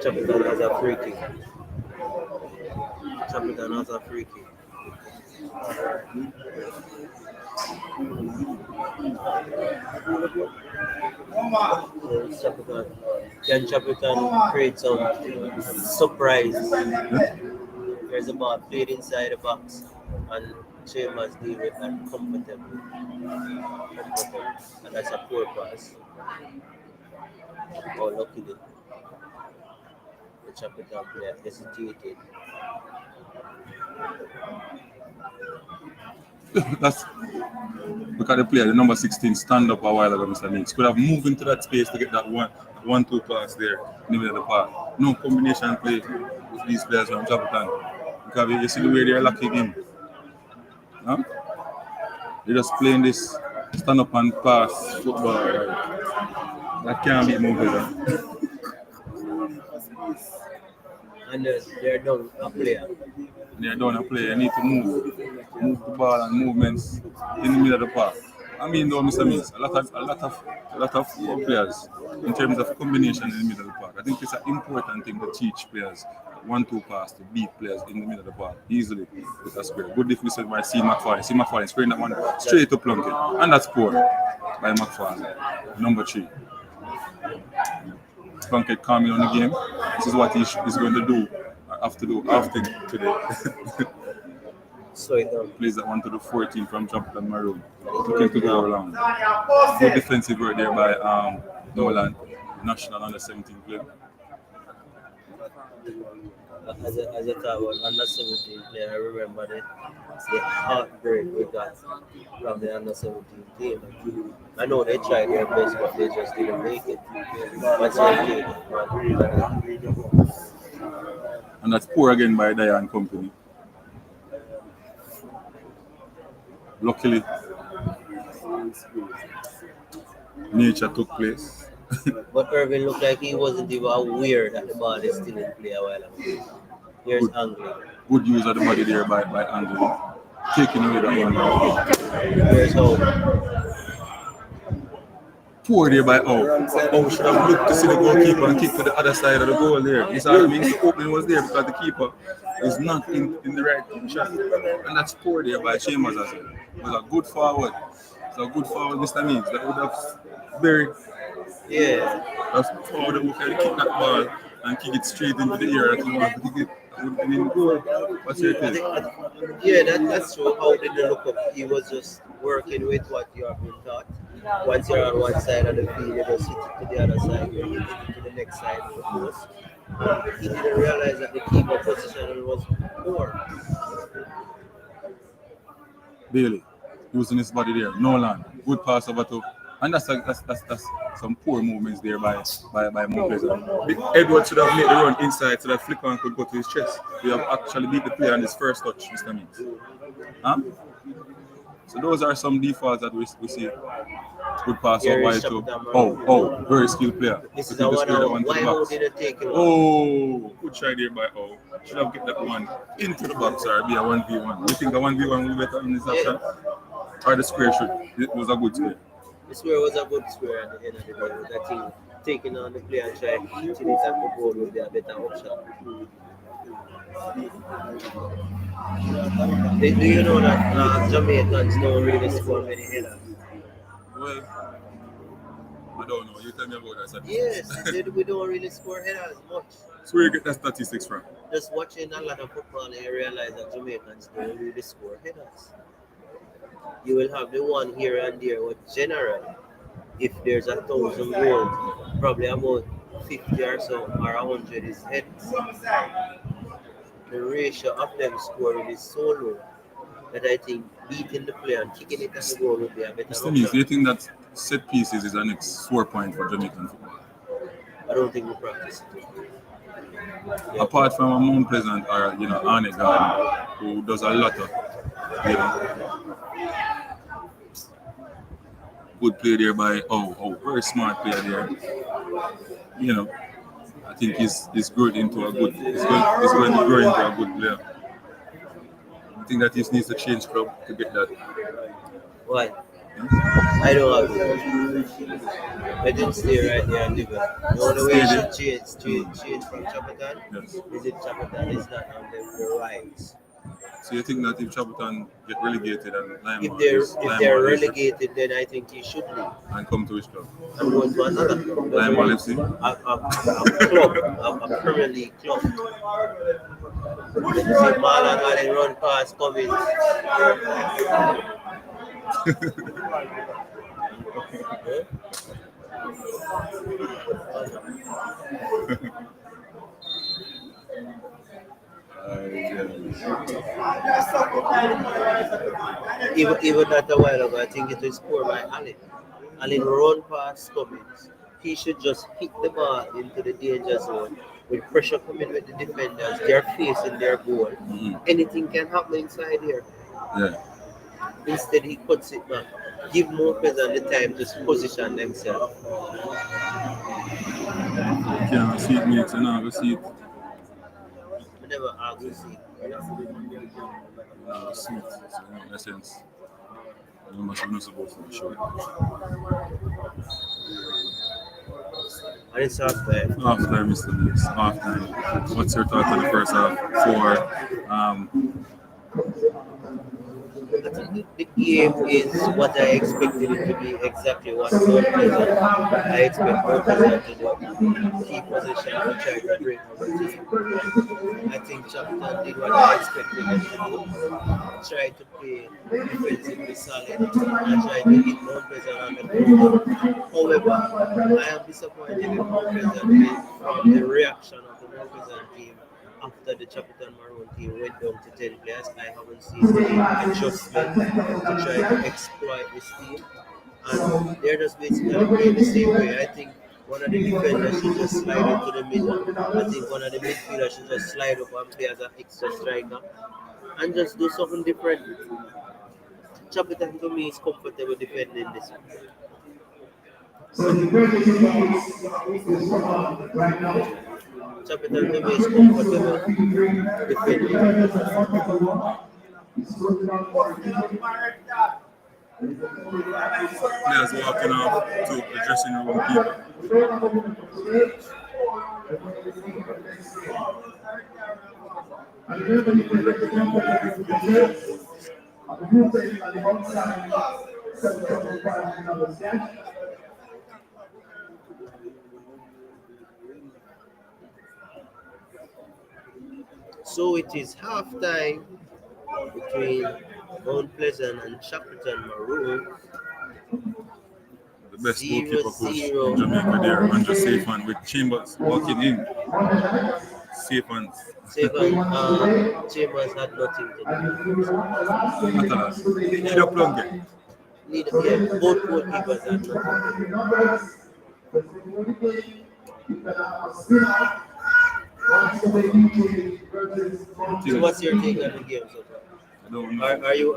Speaker 1: Chapleton has a free kick. Chapleton has a free kick. Can Chapleton create some surprise? There's a ball played inside the box, and Chambers deal with that comfortably. And that's a poor pass. Oh, luckily, the Chapleton player hesitated.
Speaker 2: Look at the player, the number 16 stand up a while ago, Mr. Mix. Could have moved into that space to get that 1-2 pass there in the middle of the park. No combination play with these players from Chapleton. Because you see the way they're locking in. Huh? They're just playing this stand up and pass football. Right? That can't be moved.
Speaker 1: And they're done a player.
Speaker 2: They're done a player. You need to move the ball and movements in the middle of the park. I mean, though, Mr. Mills, a lot of players in terms of combination in the middle of the park. I think it's an important thing to teach players 1-2 pass to beat players in the middle of the park easily with a square. Good definition by C. McFarlane. C. McFarlane spraying that one straight to Plunkett, and that's poor by McFarlane. Number 3. Plunkett coming on the game. This is what he's going to do. Have to do after today.
Speaker 1: So
Speaker 2: plays that one to the 14 from Chapleton Maroons. Looking to go around. Good defensive work there by Nolan, national under 17 player.
Speaker 1: As I thought about under 17 player, I remember the heartbreak we got from the under 17 team. I know they tried their best, but they just didn't make it.
Speaker 2: And that's poor again by Diane Company. Luckily, nature took place.
Speaker 1: But Irvin looked like he wasn't even aware that the ball is still in play a while ago. Here's Angley.
Speaker 2: Good use of the body there by Angley. Taking away that one.
Speaker 1: Here's Hope.
Speaker 2: Poor there by Hope should have looked to see the goalkeeper and kick to the other side of the goal there. You see what I mean? The opening was there because the keeper is not in the right position. And that's poor there by Chambers as well. It was a good forward. It's a good forward, Mr. Means. That would have very...
Speaker 1: Yeah.
Speaker 2: That's forward who can kick that ball and kick it straight into the air that he wants to kick it. Would have been in goal. What's your take?
Speaker 1: Yeah, that's true. How did they look up? He was just working with what you have been taught. Once you're on one side of the field, you just hit it to the other side, you hit it to the next side of the post. He didn't realize that the keeper position was poor.
Speaker 2: Bailey, using his body there. Nolan, good pass over to. And that's some poor movements there by Mopez. Edward should have made the run inside so that Flicker could go to his chest. We have actually beat the player on his first touch, Mr. Means. Huh? So those are some defaults that we see. Good pass
Speaker 1: Here
Speaker 2: out
Speaker 1: is
Speaker 2: wide to.
Speaker 1: Chapleton Maroons.
Speaker 2: Very skilled player.
Speaker 1: This is
Speaker 2: Looking
Speaker 1: a
Speaker 2: to
Speaker 1: one
Speaker 2: square that
Speaker 1: out.
Speaker 2: one to
Speaker 1: Why
Speaker 2: the
Speaker 1: how
Speaker 2: box.
Speaker 1: did it take him out?
Speaker 2: Oh, good try there by O. Should have get that one into the box or be a 1v1. You think a 1v1 will be better in this option? Or the square should? It was a good square.
Speaker 1: The square was a good square at the end of the day, but I think taking on the play and trying hitting it at the goal would be a better option. Do you know that Jamaicans don't really score many headers?
Speaker 2: Well, I don't know. You tell me about that
Speaker 1: Yes,
Speaker 2: statistics.
Speaker 1: we don't really score headers much.
Speaker 2: So where you get that statistics from?
Speaker 1: Just watching a lot of football, you realize that Jamaicans don't really score headers. You will have the one here and there, but generally, if there's 1,000 goals, probably about 50 or so or 100 is heads. The ratio of them scoring is so low that I think beating the player and kicking it at the goal would be a better
Speaker 2: Mr. Means, do
Speaker 1: option.
Speaker 2: you think that set pieces is an next sore point for Jamaican football?
Speaker 1: I don't think we practice it. Yeah.
Speaker 2: Apart from a Mount Pleasant or Arne Garden, who does a lot of good play there by very smart player there. I think he's growing into a good. He's going to grow into a good player. I think that he needs to change club to get that.
Speaker 1: Why? I don't agree. I didn't stay right there and live it. The only way you should change from Chapleton
Speaker 2: Yes.
Speaker 1: is if Chapleton is not on the rise.
Speaker 2: So you think that if Chapleton get relegated and
Speaker 1: If they're relegated, then I think he should leave
Speaker 2: and come to which club?
Speaker 1: and go to another club.
Speaker 2: Limeball FC?
Speaker 1: A club, a Premier League club. Then you see Marlon Allen run past coming. Even that a while ago, I think it was scored by Allen. Allen run past Cummins. He should just hit the ball into the danger zone with pressure coming with the defenders. They're facing their goal.
Speaker 2: Mm-hmm.
Speaker 1: Anything can happen inside here.
Speaker 2: Yeah.
Speaker 1: Instead, he cuts it back. Give more Pleasant the time to position themselves.
Speaker 2: You can't see it, mate. You know, go see it.
Speaker 1: I never asked to see.
Speaker 2: See it. So, in a sense, you must be not supposed to show it.
Speaker 1: And it's half time.
Speaker 2: Half time, Mr. Leeds. Half time. What's your thought on the first half?
Speaker 1: I think the game is what I expected it to be, exactly what Mount Pleasant. I expect Mount Pleasant to do. Keep possession and try to break over the team. I think Chapleton did what I expected them to do. Try to play defensively solid and try to hit Mount Pleasant on the counter. However, I am disappointed in Mount Pleasant from the reaction of the Mount Pleasant team. After the Chapleton Maroon team went down to 10 players, I haven't seen any adjustment to try to exploit this team. And they're just basically playing the same way. I think one of the defenders should just slide into the middle. I think one of the midfielders should just slide up and play as an extra striker and just do something different. Chapleton to me is comfortable defending this one.
Speaker 3: So the greatest is right now.
Speaker 1: Chapleton to me is comfortable defending.
Speaker 2: Players walking off to the dressing room people.
Speaker 1: So it is half time between Mount Pleasant and Chapleton Maroons.
Speaker 2: The best goalkeeper coach in Jamaica there, Andrew Safan with Chambers walking in. Safan.
Speaker 1: Chambers had nothing to do.
Speaker 2: Need a plug there.
Speaker 1: Both goalkeepers had nothing. So what's your take on the game so far?
Speaker 2: I don't know.
Speaker 1: Are you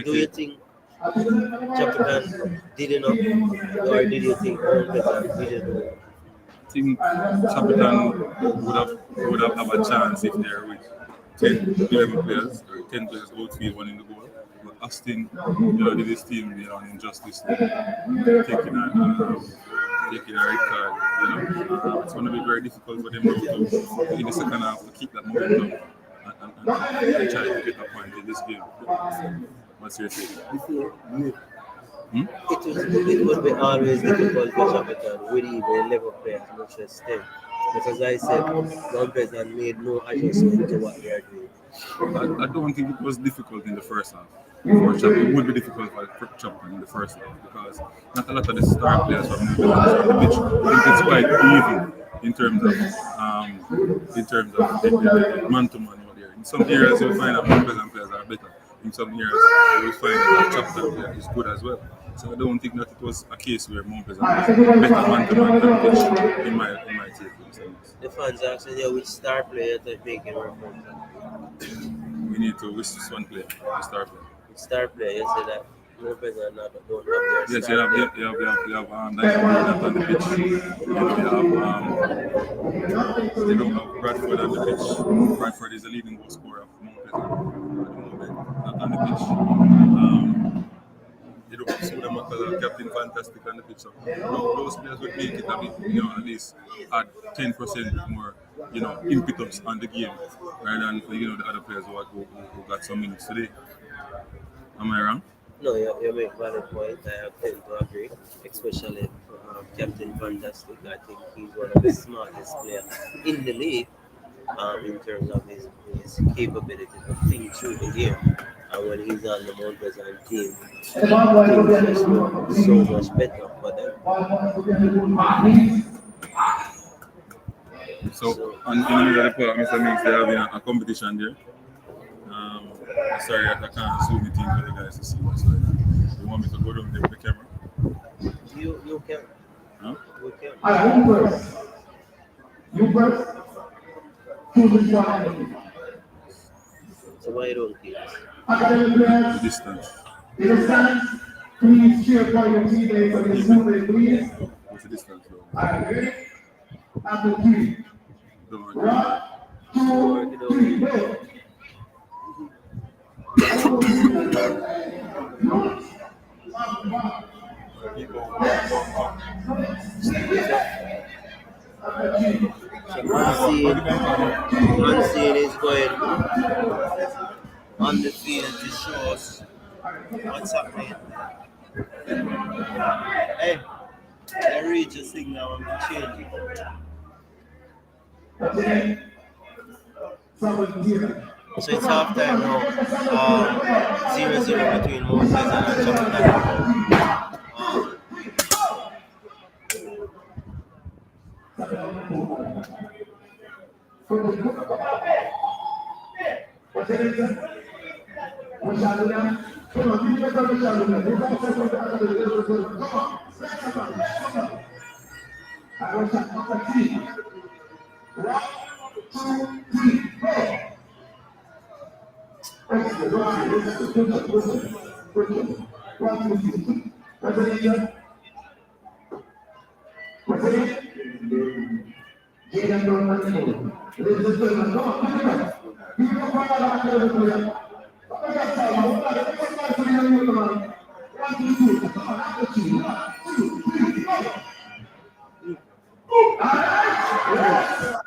Speaker 1: do you
Speaker 2: take.
Speaker 1: think Chapleton did enough, or did you think Mount Pleasant did enough?
Speaker 2: I think Chapleton would have a chance if they're with 10, 11 players or 10 players outfield one in the goal. But Austin, did his team an injustice taking a red card. It's going to be very difficult for them now to in the second half to keep that momentum and try to get a point in this game. What's your take?
Speaker 1: It would be always difficult for Chapleton with even 11 players, much less 10. But as I said, Mount Pleasant made no adjustment to what they are doing.
Speaker 2: I don't think it was difficult in the first half. It would be difficult for Chapleton in the first half because not a lot of the star players from New Zealand are on the pitch. I think it's quite even in terms of the man-to-man out there. In some areas you'll find that Mount Pleasant players are better. In some areas you'll find that Chapleton player is good as well. So I don't think that it was a case where Mount Pleasant was better man-to-man than pitch in my take.
Speaker 1: The fans are asking you which star player to make it work.
Speaker 2: We need to wish this one player, a star player.
Speaker 1: Star player, you say that Mount Pleasant don't have their
Speaker 2: Yes,
Speaker 1: star player.
Speaker 2: you have Daniel on the pitch. They don't have Bradford on the pitch. Bradford is the leading goal scorer of Mount Pleasant at the moment, not on the pitch. They don't have Sudamaka, Captain Fantastic on the pitch. So those players would make it a bit, at least add 10% more, impetus on the game rather than the other players who got some minutes today. Am I wrong?
Speaker 1: No, you make valid point. I tend to agree, especially Captain Fantastic. I think he's one of the smartest players in the league in terms of his capability to think through the game. And when he's on the Mount Pleasant team, things just look so much better for them.
Speaker 2: So in the middle of the park, Mr. Mix, they're having a competition there. Sorry, I can't zoom it in for the guys to see what's going on. You want me to go down there with the camera?
Speaker 1: You can.
Speaker 2: Huh?
Speaker 1: You can.
Speaker 3: You first.
Speaker 1: So why you don't keep this?
Speaker 2: The distance.
Speaker 3: Please cheer for your teammates on this movement, please.
Speaker 2: What's the distance though?
Speaker 3: Ready? After 3.
Speaker 2: Don't worry.
Speaker 3: 1, 2, 3, go.
Speaker 1: Unseen is going on the field to show us what's happening. Hey, I reach a signal and we change it. So it's half time now. 0-0 between Mount Pleasant and Chapleton.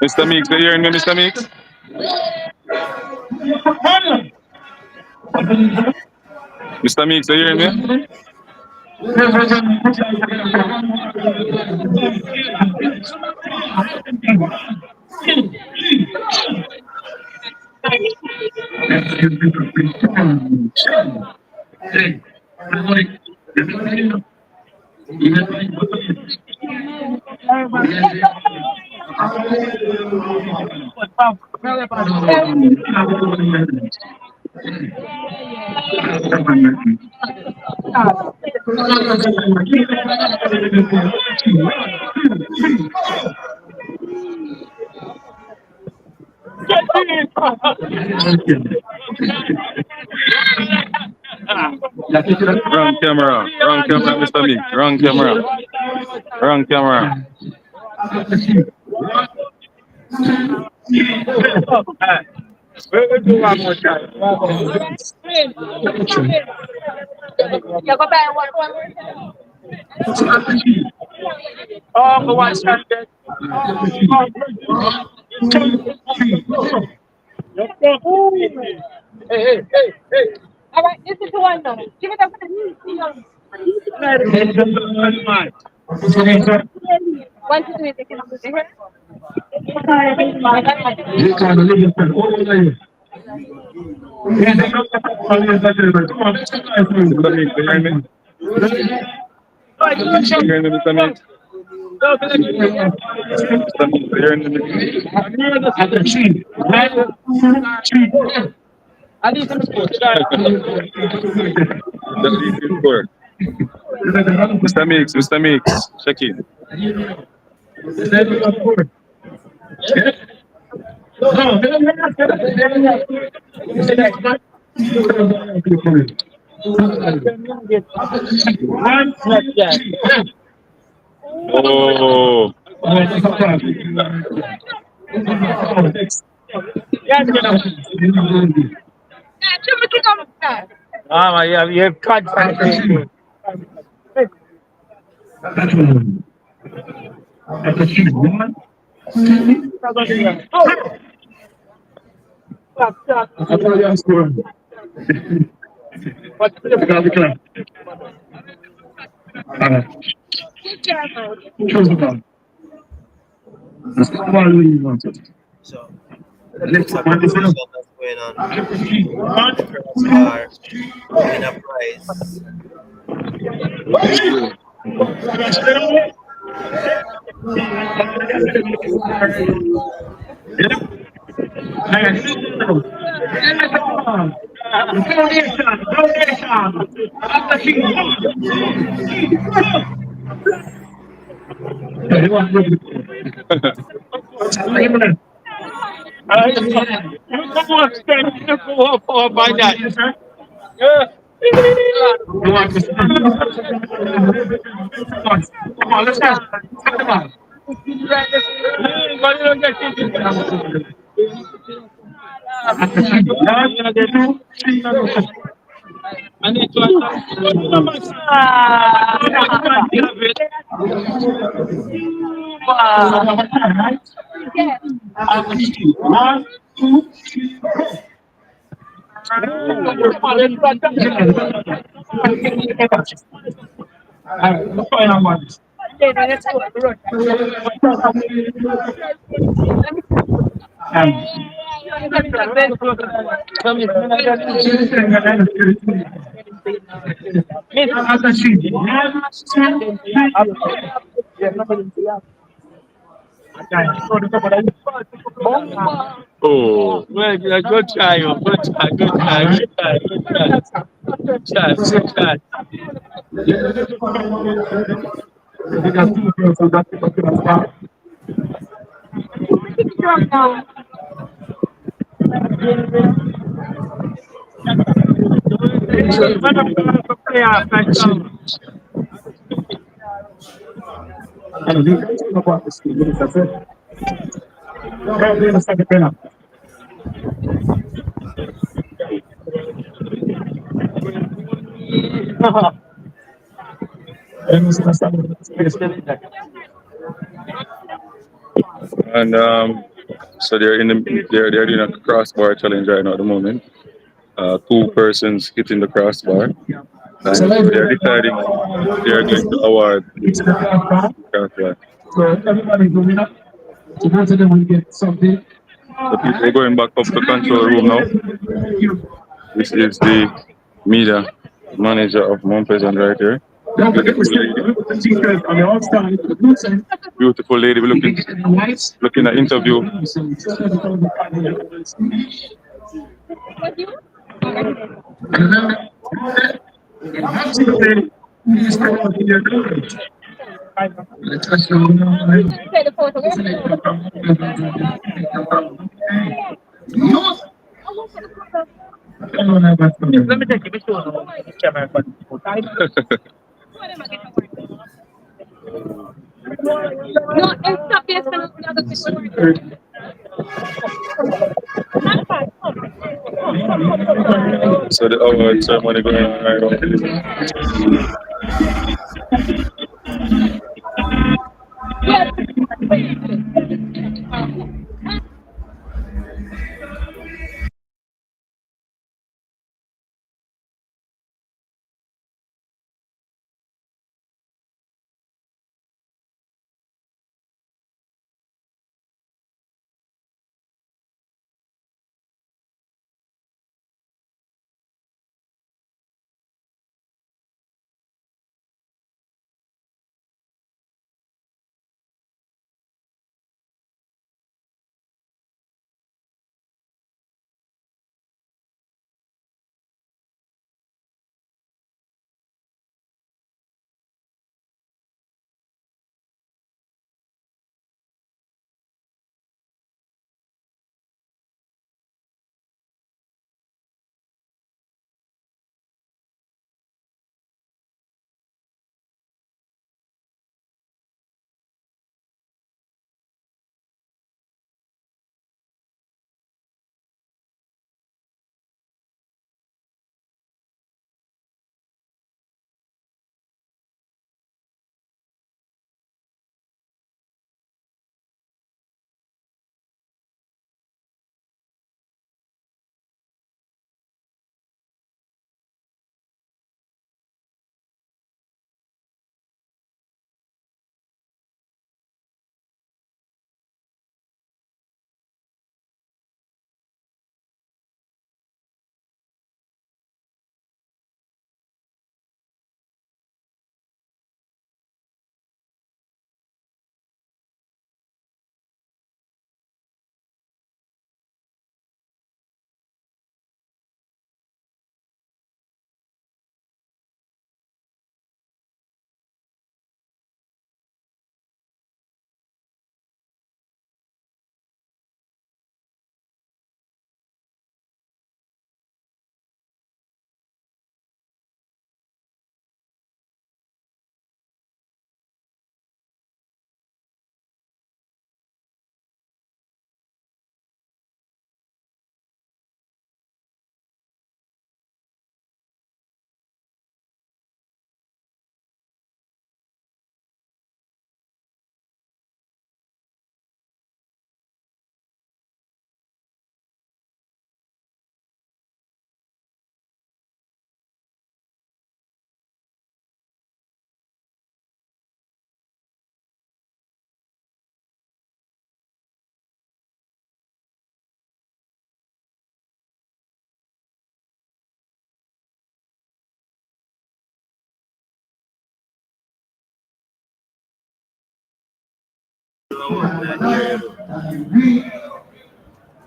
Speaker 2: Mr. Meeks, are you hearing me, Mr. Meeks? Mr. Meeks, are you hearing me? Wrong camera. Wrong camera, Mr. Meek. Wrong camera. Wrong camera.
Speaker 4: We'll do one more time. Oh, go one time. Hey.
Speaker 5: All right, this is the one though. Give it up for the new CEO. 1, 2, 3, they can do it.
Speaker 4: I need some sports.
Speaker 2: Mr. Meeks, check in. Oh.
Speaker 4: Ah, yeah, we have confidence.
Speaker 1: So, looks like competition that's going on. The crossbar, winning a prize.
Speaker 4: Come on, let's have come on. I need to One, two, three, oh, well, good try, good try, good try, good try, good try. Good try, good try.
Speaker 2: And so they're doing a crossbar challenge right now at the moment. Two persons hitting the crossbar. And they're deciding they're going to award the crossbar.
Speaker 4: So everybody going up. So most of them will get something.
Speaker 2: The people are going back up to the control room now. This is the media manager of Mount Pleasant right here. Beautiful lady. We're looking at interview.
Speaker 4: Let me take you to the camera.
Speaker 5: No, esta pieza no es nada que se
Speaker 4: So the award ceremony going on right now.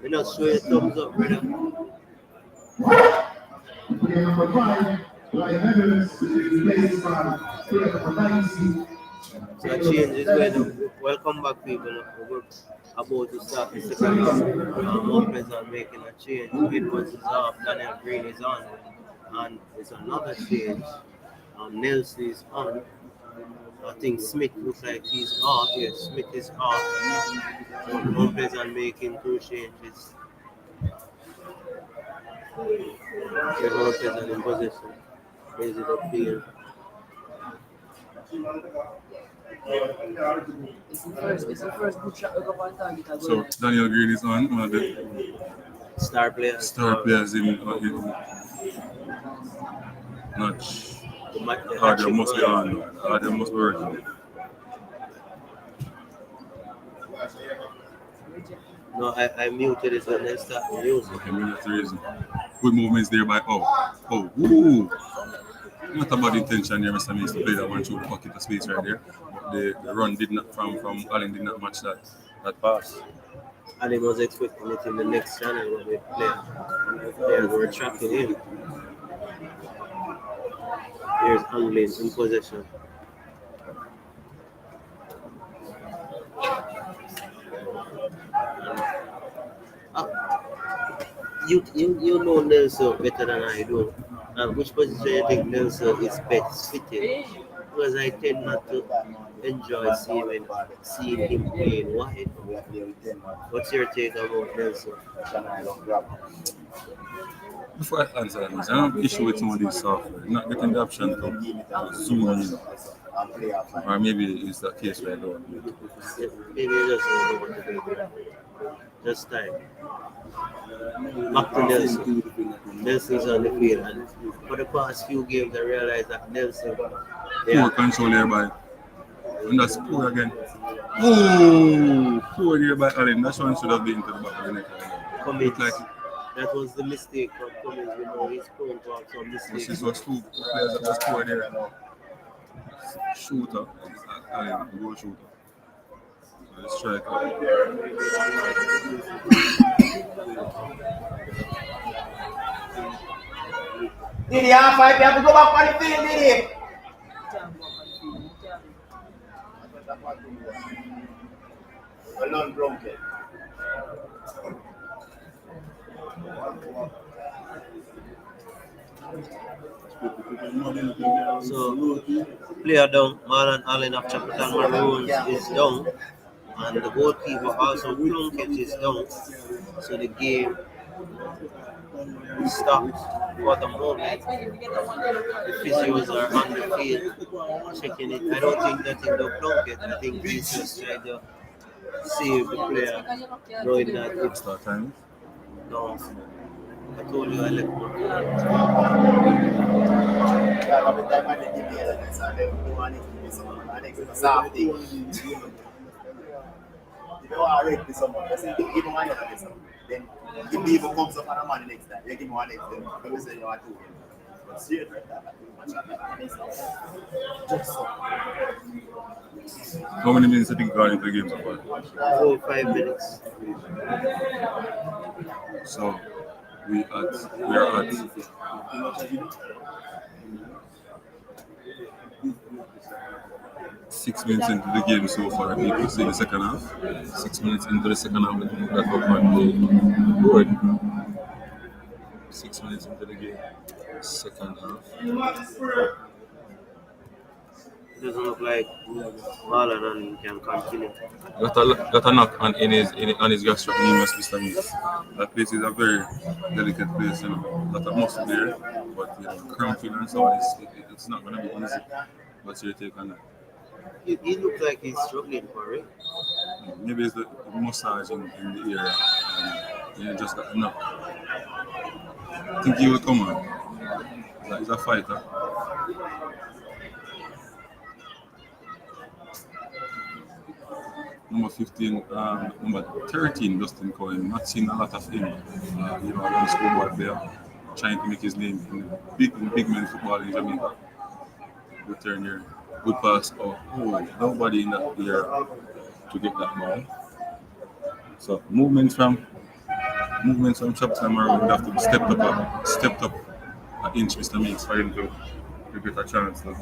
Speaker 1: We not show you thumbs up, brother.
Speaker 3: Player number 5, Ryan Evans, replaced by player number 90.
Speaker 1: So changes when welcome back people. We're about to start the second half. Lopez are making a change. Edwards is off, Daniel Green is on. And there's another change. Nelson is on. I think Smith looks like he's off. Yes, Smith is off. Lopez are making two changes. Lopez are in possession. Raise it upfield.
Speaker 2: So Daniel Green is on, one of the
Speaker 1: Star player.
Speaker 2: star players in Notch.
Speaker 1: The
Speaker 2: Audio must be on. Audio must be working.
Speaker 1: No, I muted it and then start the music.
Speaker 2: Okay, maybe that's the reason. Good movements there by woo! Not about intention here, Mr. Means to play that one through the pocket of space right there. But the run did not from Allen did not match that pass.
Speaker 1: And he was expecting it in the next channel when we play. Players were tracking him. Here's Anglin in possession. You know Nelson better than I do. Which position you think Nelson is best fitted? Because I tend not to enjoy seeing him playing wide. What's your take about Nelson?
Speaker 2: Before I answer that, I have issue with some of these software, not getting the option to zoom in. Or maybe it's the case where I don't.
Speaker 1: Yeah, maybe you just don't know what to do. Just time. Back to Nelson. Nelson's on the field, and for the past few games, I realized that Nelson,
Speaker 2: Poor control here by, and that's poor again. Oh, poor here by Allen. That one should have been to the back of the net.
Speaker 1: Cummins.
Speaker 2: Look like
Speaker 1: That was the mistake from Cummins. You know, he's prone to have some mistakes.
Speaker 2: this was two players that was poor there. Shooter, Allen, the goal shooter. So the striker.
Speaker 6: Didi, half five, you have to go back on the field, Didi. Alone broken.
Speaker 1: So, player down, Marlon Allen of Chapleton Maroons is down, and the goalkeeper also Plunkett is down. So the game stopped for the moment. The physios are on the field checking it. I don't think that in the Plunkett. I think he's just trying to save the player, knowing that it's
Speaker 2: Start time.
Speaker 1: no. I told you I left my
Speaker 6: Then if he even comes up on a man next time, you give him one next time. Because say you want to. But straight right
Speaker 2: How many minutes do you think gone into the game so far?
Speaker 1: 4 or 5 minutes.
Speaker 2: So we are at 6 minutes into the game so far. People see the second half. 6 minutes into the second half, that's up on the board. 6 minutes into the game, second half.
Speaker 1: It doesn't look like Marlon Allen can continue.
Speaker 2: Got a knock on his gastrocnemius, Mr. Meeks. That place is a very delicate place, you know. Lot of muscle there, but you know, cramping and so on, it's not going to be easy. What's your take on that?
Speaker 1: He looks like he's struggling for it.
Speaker 2: Maybe it's the massage in the area, and you just got enough. I think he will come on. He's a fighter. Number 15, number 13, Dustin Cohen. Not seen a lot of him. You know, on the scoreboard there, trying to make his name in big men football in Jamaica. Return here. Good pass. Oh, nobody in that area to get that ball. So movements from Chapleton Maroons would have to be stepped up an inch, Mr. Meeks, for him to get a chance. So.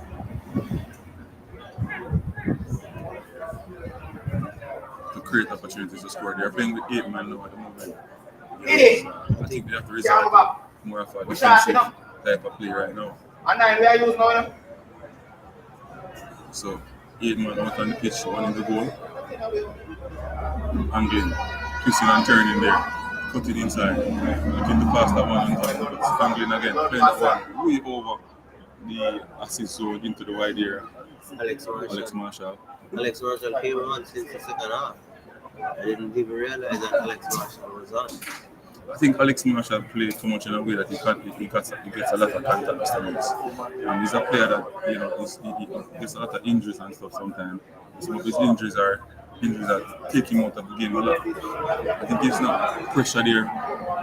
Speaker 2: To create opportunities to score. They are playing with 8 men now at the moment. Yes, I think we have to resort to more of a defensive type of play right now.
Speaker 6: And then we are using now.
Speaker 2: So 8 men out on the pitch, one in the goal. Angling, twisting and turning there, cutting inside, looking to pass that one on time, but angling again, playing that one way over the assist zone into the wide area.
Speaker 1: Alex Marshall came on since the second half. I didn't even realize that Alex Marshall was on.
Speaker 2: I think Alex Marshall played too much in a way that he gets a lot of contact mistakes. And he's a player that, you know, he gets a lot of injuries and stuff sometimes. Some of his injuries are injuries that take him out of the game a lot. I think there's not pressure there.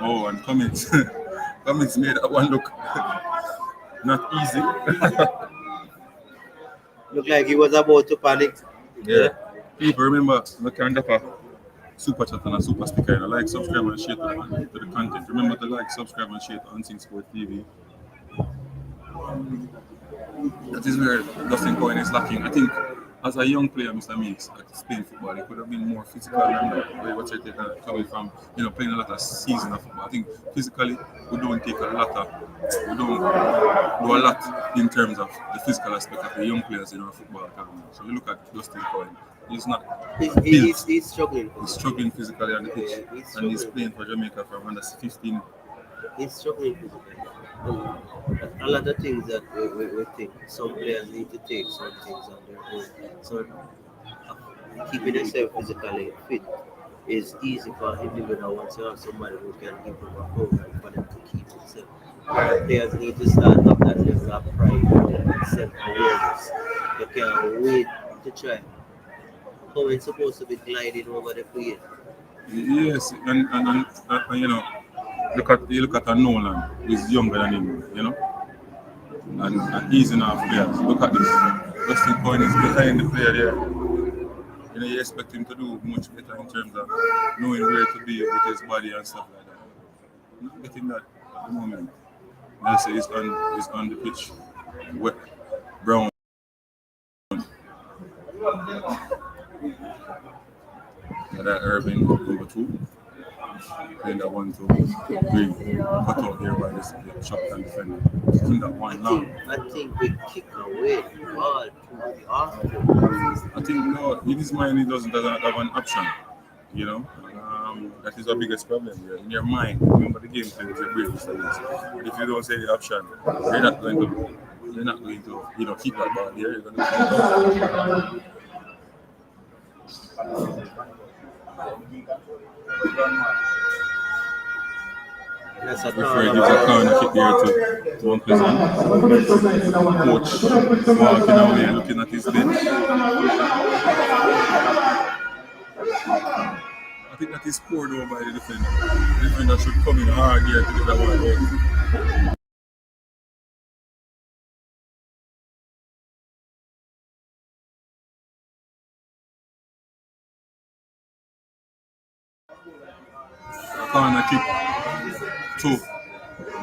Speaker 2: Oh, and Cummins made that one look not easy.
Speaker 1: Looked like he was about to panic.
Speaker 2: Yeah. People remember McCandapa super chat and a super sticker, and like, subscribe and share to the content. Remember to like, subscribe and share to Unseen Sport TV. That is where Dustin Cohen is lacking. I think as a young player, Mr. Meeks, at Spain football, he could have been more physical than that. What you take away from, playing a lot of season of football. I think physically, we don't do a lot in terms of the physical aspect of the young players in our football academy. So you look at Justin Coyne, he's not built.
Speaker 1: He's struggling.
Speaker 2: He's struggling physically on the pitch,
Speaker 1: Yeah, he's
Speaker 2: and he's
Speaker 1: struggling.
Speaker 2: playing for Jamaica from under 15.
Speaker 1: He's struggling physically. A lot of things that we think some players need to take some things on their own. So keeping yourself physically fit is easy for an individual once you have somebody who can give them a program for them to keep themselves. Players need to start up that level of pride and self-awareness. You can't wait to try. How it's supposed to be gliding over the field.
Speaker 2: Yes, and you look at a Nolan, he's younger than him, and he's in our players. Look at this. Justin Coyne is behind the player there. You expect him to do much better in terms of knowing where to be with his body and stuff like that. Not getting that at the moment. I say he's on the pitch. Wet, brown. That Irving number 2. Playing that 1-2 green, cut out here by this Chapleton defender. Keeping that one long.
Speaker 1: I think we kick away the ball too often.
Speaker 2: I think no, in his mind he doesn't have an option. That is our biggest problem here. In your mind, remember the game plan with your brain, Mr. Leeds. But if you don't say the option, you're not going to keep that ball here. You're going to
Speaker 1: That's a
Speaker 2: referee gives a corner kick here to one person. Coach walking away looking at his bench. I think that is scored over by the defender. The defender should come in hard here to get that one out. Corner kick to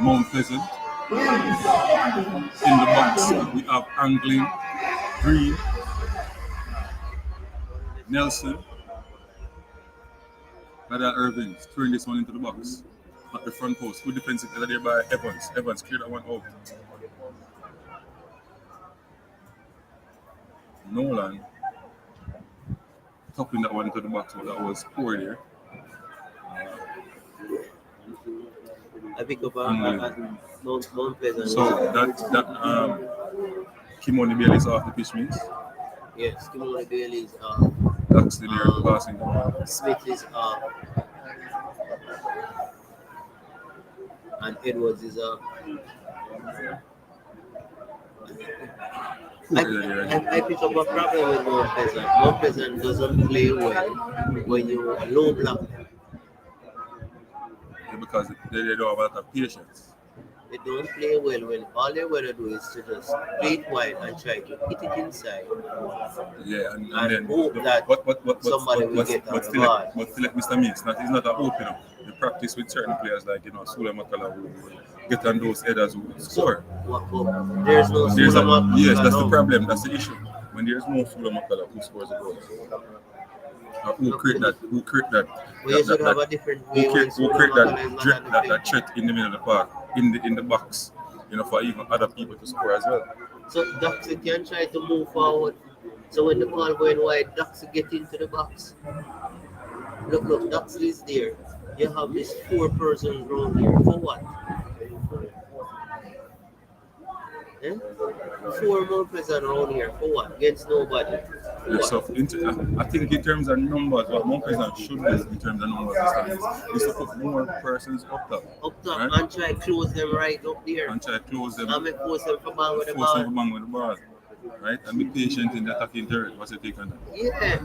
Speaker 2: Mount Pleasant. In the box, we have Anglin, Green, Nelson, Brother Irving throwing this one into the box at the front post. Good defensive error there by Evans. Evans cleared that one out. Nolan topping that one into the box, but that was poor there.
Speaker 1: I pick up Mount Pleasant.
Speaker 2: So that Kimoni Bailey is off the pitch means?
Speaker 1: Yes, Kimoni Bailey is
Speaker 2: That's the there passing.
Speaker 1: Smith is and Edwards is I pick up a problem with Mount Pleasant. Mount Pleasant doesn't play well when you low block them.
Speaker 2: Because they don't have a lot of patience.
Speaker 1: They don't play well when all they want to do is to just play it wide and try to hit it inside.
Speaker 2: Yeah, and then
Speaker 1: hope that somebody will get on the ball.
Speaker 2: But still, like Mr. Meeks, it's not a hope, They practice with certain players like, Sula Makala who get on those headers who score.
Speaker 1: There's no Sula Makala.
Speaker 2: Yes, that's the problem, that's the issue. When there's no Sula Makala, who scores the goals? Who create that?
Speaker 1: We should have a different way.
Speaker 2: Who create that threat in the middle of the park, in the box, for even other people to score as well.
Speaker 1: So Doxy can try to move forward. So when the ball going wide, Doxy get into the box. Look, Doxy is there. You have this 4 persons around here. For what? 4 more players around here. For what? Against nobody.
Speaker 2: Yeah, so I think in terms of numbers, what Mount Pleasant should do in terms of numbers is to put more persons up top.
Speaker 1: Right? And try to close them right up there.
Speaker 2: And try to close them.
Speaker 1: And force them for bang with the ball.
Speaker 2: Force them for bang with the ball. Right? And be patient in the attacking third. What's your take on that?
Speaker 1: Yeah.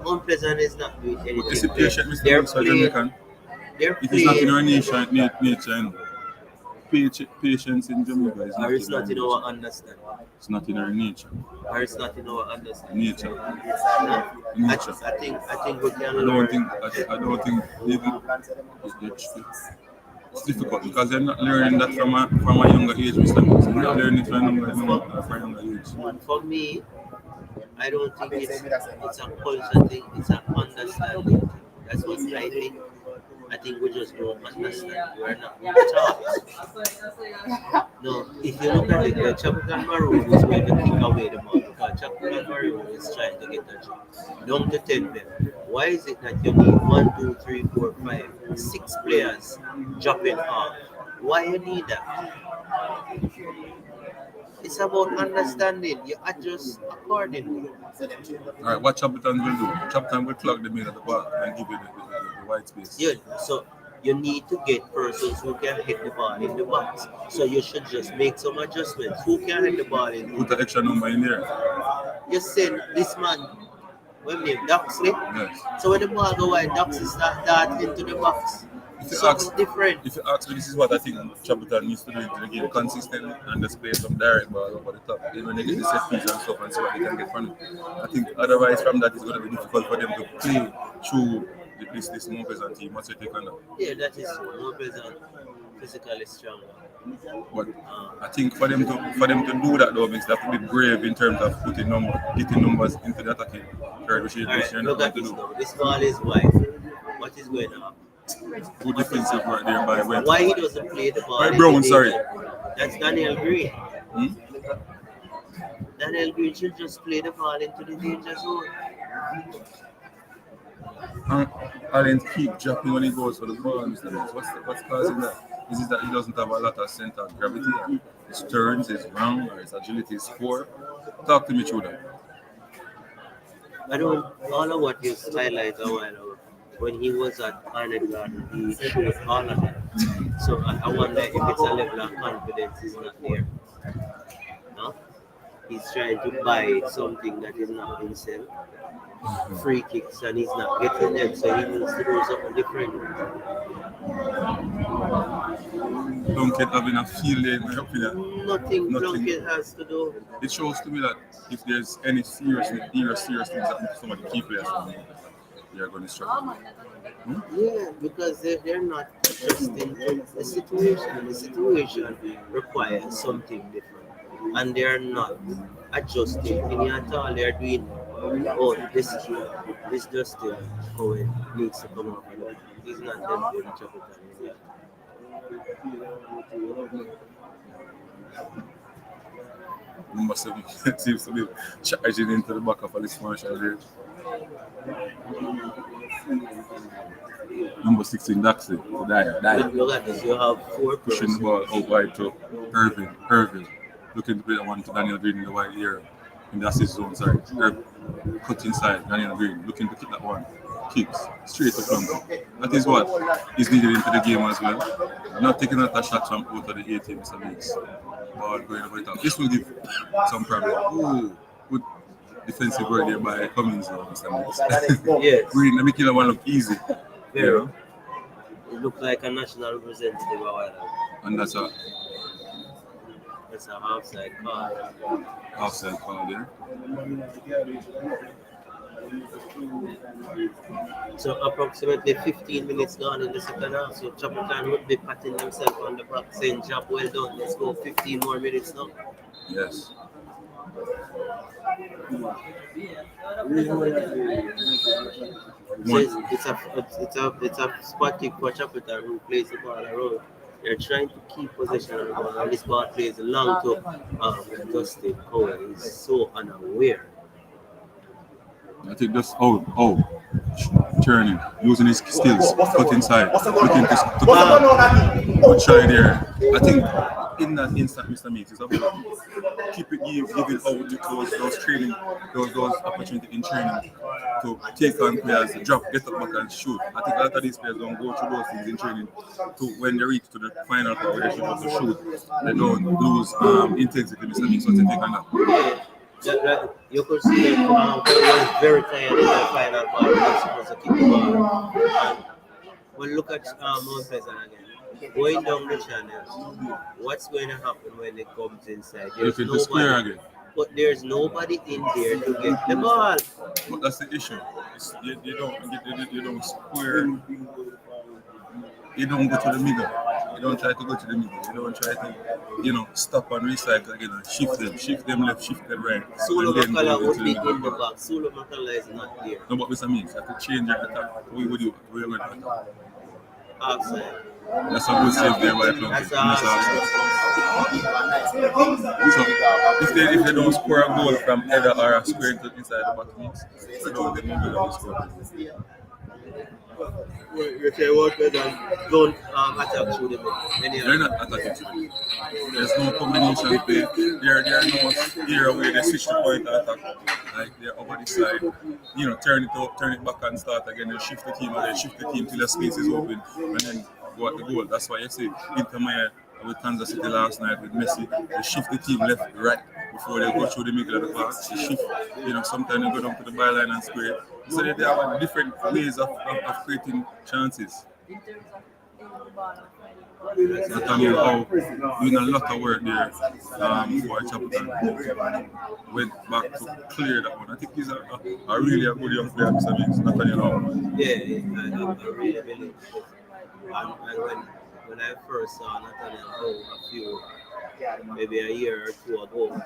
Speaker 1: Mount Pleasant is not doing anything.
Speaker 2: But is it patient, Mr. Jamaican? It is not in our nature. Patience in Jamaica is not
Speaker 1: it's not in our understanding.
Speaker 2: It's not in our nature.
Speaker 1: Or it's not in our understanding.
Speaker 2: Nature.
Speaker 1: I think we can.
Speaker 2: I don't think even it's difficult because they're not learning that from a younger age, Mr. Mix. They're not learning it from a younger age.
Speaker 1: For me, I don't think it's a culture thing, it's an understanding thing. That's what I think. I think we just don't understand. We're not taught. No, if you look at it, the Chapleton Maroons is going to kick away the ball because Chapleton Maroons is trying to get a job. Down to 10 men. Why is it that you need 1, 2, 3, 4, 5, 6 players dropping off? Why you need that? It's about understanding. You adjust accordingly.
Speaker 2: Alright, what Chapleton will do? Chapleton will clog the middle of the ball and give you the white space.
Speaker 1: Yeah, so you need to get persons who can hit the ball in the box. So you should just make some adjustments. Who can hit the ball in?
Speaker 2: Put an extra number in there.
Speaker 1: You send this man, what name, Duxley?
Speaker 2: Yes.
Speaker 1: So when the ball go wide, Duxley start that into the box. Something different.
Speaker 2: If you ask me, this is what I think Chapleton needs to do into the game consistently and just play some direct ball over the top. Even when they get the set piece and stuff and see what they can get from it. I think otherwise from that it's going to be difficult for them to play through this more peasant team. What's your take on that?
Speaker 1: Yeah, that is more peasant, physically stronger.
Speaker 2: But I think for them to do that though means they have to be brave in terms of getting numbers into the attacking third, which you're not
Speaker 1: Look
Speaker 2: going
Speaker 1: at
Speaker 2: to
Speaker 1: this
Speaker 2: do.
Speaker 1: now. This ball is wide. What is going on?
Speaker 2: Good defensive work there by Webb.
Speaker 1: Why he doesn't play the ball?
Speaker 2: By Brown, sorry.
Speaker 1: That's Daniel Green.
Speaker 2: Hmm?
Speaker 1: Daniel Green should just play the ball into the danger zone.
Speaker 2: Allen keep dropping when he goes for the ball, Mr. Mills. What's causing that? Is it that he doesn't have a lot of center of gravity? His turns, his round, or his agility is poor? Talk to me through that.
Speaker 1: I don't. All of what you highlight a while ago, when he was at Arnold Garden, he showed all of that. So I wonder if it's a level of confidence is not there. No? He's trying to buy something that is not himself. Free kicks and he's not getting them, so he needs to do something different.
Speaker 2: Plunkett having a field day, in my opinion.
Speaker 1: Nothing Plunkett has to do.
Speaker 2: It shows to me that if there's any serious things happening to some of the key players from me, they are going to struggle.
Speaker 1: Yeah, because they're not adjusting to the situation. The situation requires something different. And they're not adjusting any at all. They're doing, this Justin Cohen needs to come up. He's not them doing Chapleton.
Speaker 2: Number 7 seems to be charging into the back of Alex Marshall there. Number 16, Daxley, die.
Speaker 1: Look at this, you have 4
Speaker 2: Pushing the ball out wide to Irvin. Looking to play that one to Daniel Green in the wide area. In the assist zone, sorry. Irvin. Cut inside, Daniel Green. Looking to kick that one. Kicks straight to Plunkett. That is what is needed into the game as well. Not taking out a shot from out of the 18, Mr. Meeks. Ball going over the top. This will give some problem. Ooh, good defensive work there by Cummings, Mr. Meeks.
Speaker 1: Yes.
Speaker 2: Green, let me kill that one look easy.
Speaker 1: Very.
Speaker 2: Yeah.
Speaker 1: It looks like a national representative a while ago.
Speaker 2: And that's a
Speaker 1: offside call.
Speaker 2: offside call there.
Speaker 1: So approximately 15 minutes gone in the second half. So Chapleton would be patting themselves on the back, saying, "Job well done. Let's go 15 more minutes now."
Speaker 2: Yes.
Speaker 1: So it's a spot kick for Chapleton who plays the ball around. They're trying to keep possession of the ball, and this ball plays long to Dustin Cohen. He's so unaware.
Speaker 2: I think that's turning, using his skills, cut inside, looking to good try there. I think in that instant, Mr. Meeks is about keep it giving out those opportunities in training to take on players, drop, get up back and shoot. I think a lot of these players don't go through those things in training to when they reach to the final part where they should have to shoot. They don't lose intensity, Mr. Meeks. What's your take on that?
Speaker 1: You could see that was very tired in the final ball. He was supposed to kick the ball. Well, look at Mount Pleasant again. Going down the channel, what's going to happen when it comes inside? There's nobody, but there's nobody in there to get the ball.
Speaker 2: But that's the issue. You don't square. You don't go to the middle. You don't try to go to the middle. You don't try to, stop and recycle again and shift them left, shift them right.
Speaker 1: Solo
Speaker 2: and then
Speaker 1: Makala
Speaker 2: go
Speaker 1: would
Speaker 2: into
Speaker 1: be
Speaker 2: the middle.
Speaker 1: in the box. Solo Makala is not there.
Speaker 2: No, but Mr. Means, you have to change your attack. What would you do? Attack?
Speaker 1: Outside.
Speaker 2: That's a good save there by Plunkett.
Speaker 1: That's
Speaker 2: That's
Speaker 1: awesome.
Speaker 2: So if they don't score a goal from header or a square into inside the box, they don't score.
Speaker 1: You say what don't attack through the middle.
Speaker 2: They're not attacking to them. There's no combination play. There are no area where they switch the point to attack. Like they're over the side, turn it up, turn it back and start again. They shift the team and they shift the team till the space is open and then go at the goal. That's why you see Inter Miami with Kansas City last night with Messi, they shift the team left, right before they go through the middle of the park. They shift, sometimes they go down to the byline and square. So they have different ways of creating chances. Nathaniel Howe doing a lot of work there for Chapleton. Went back to clear that one. I think he's a really a good young player, Mr. Mix, Nathaniel Howe.
Speaker 1: Yeah, I really believe. And when I first saw Nathaniel Howe maybe a year or two ago,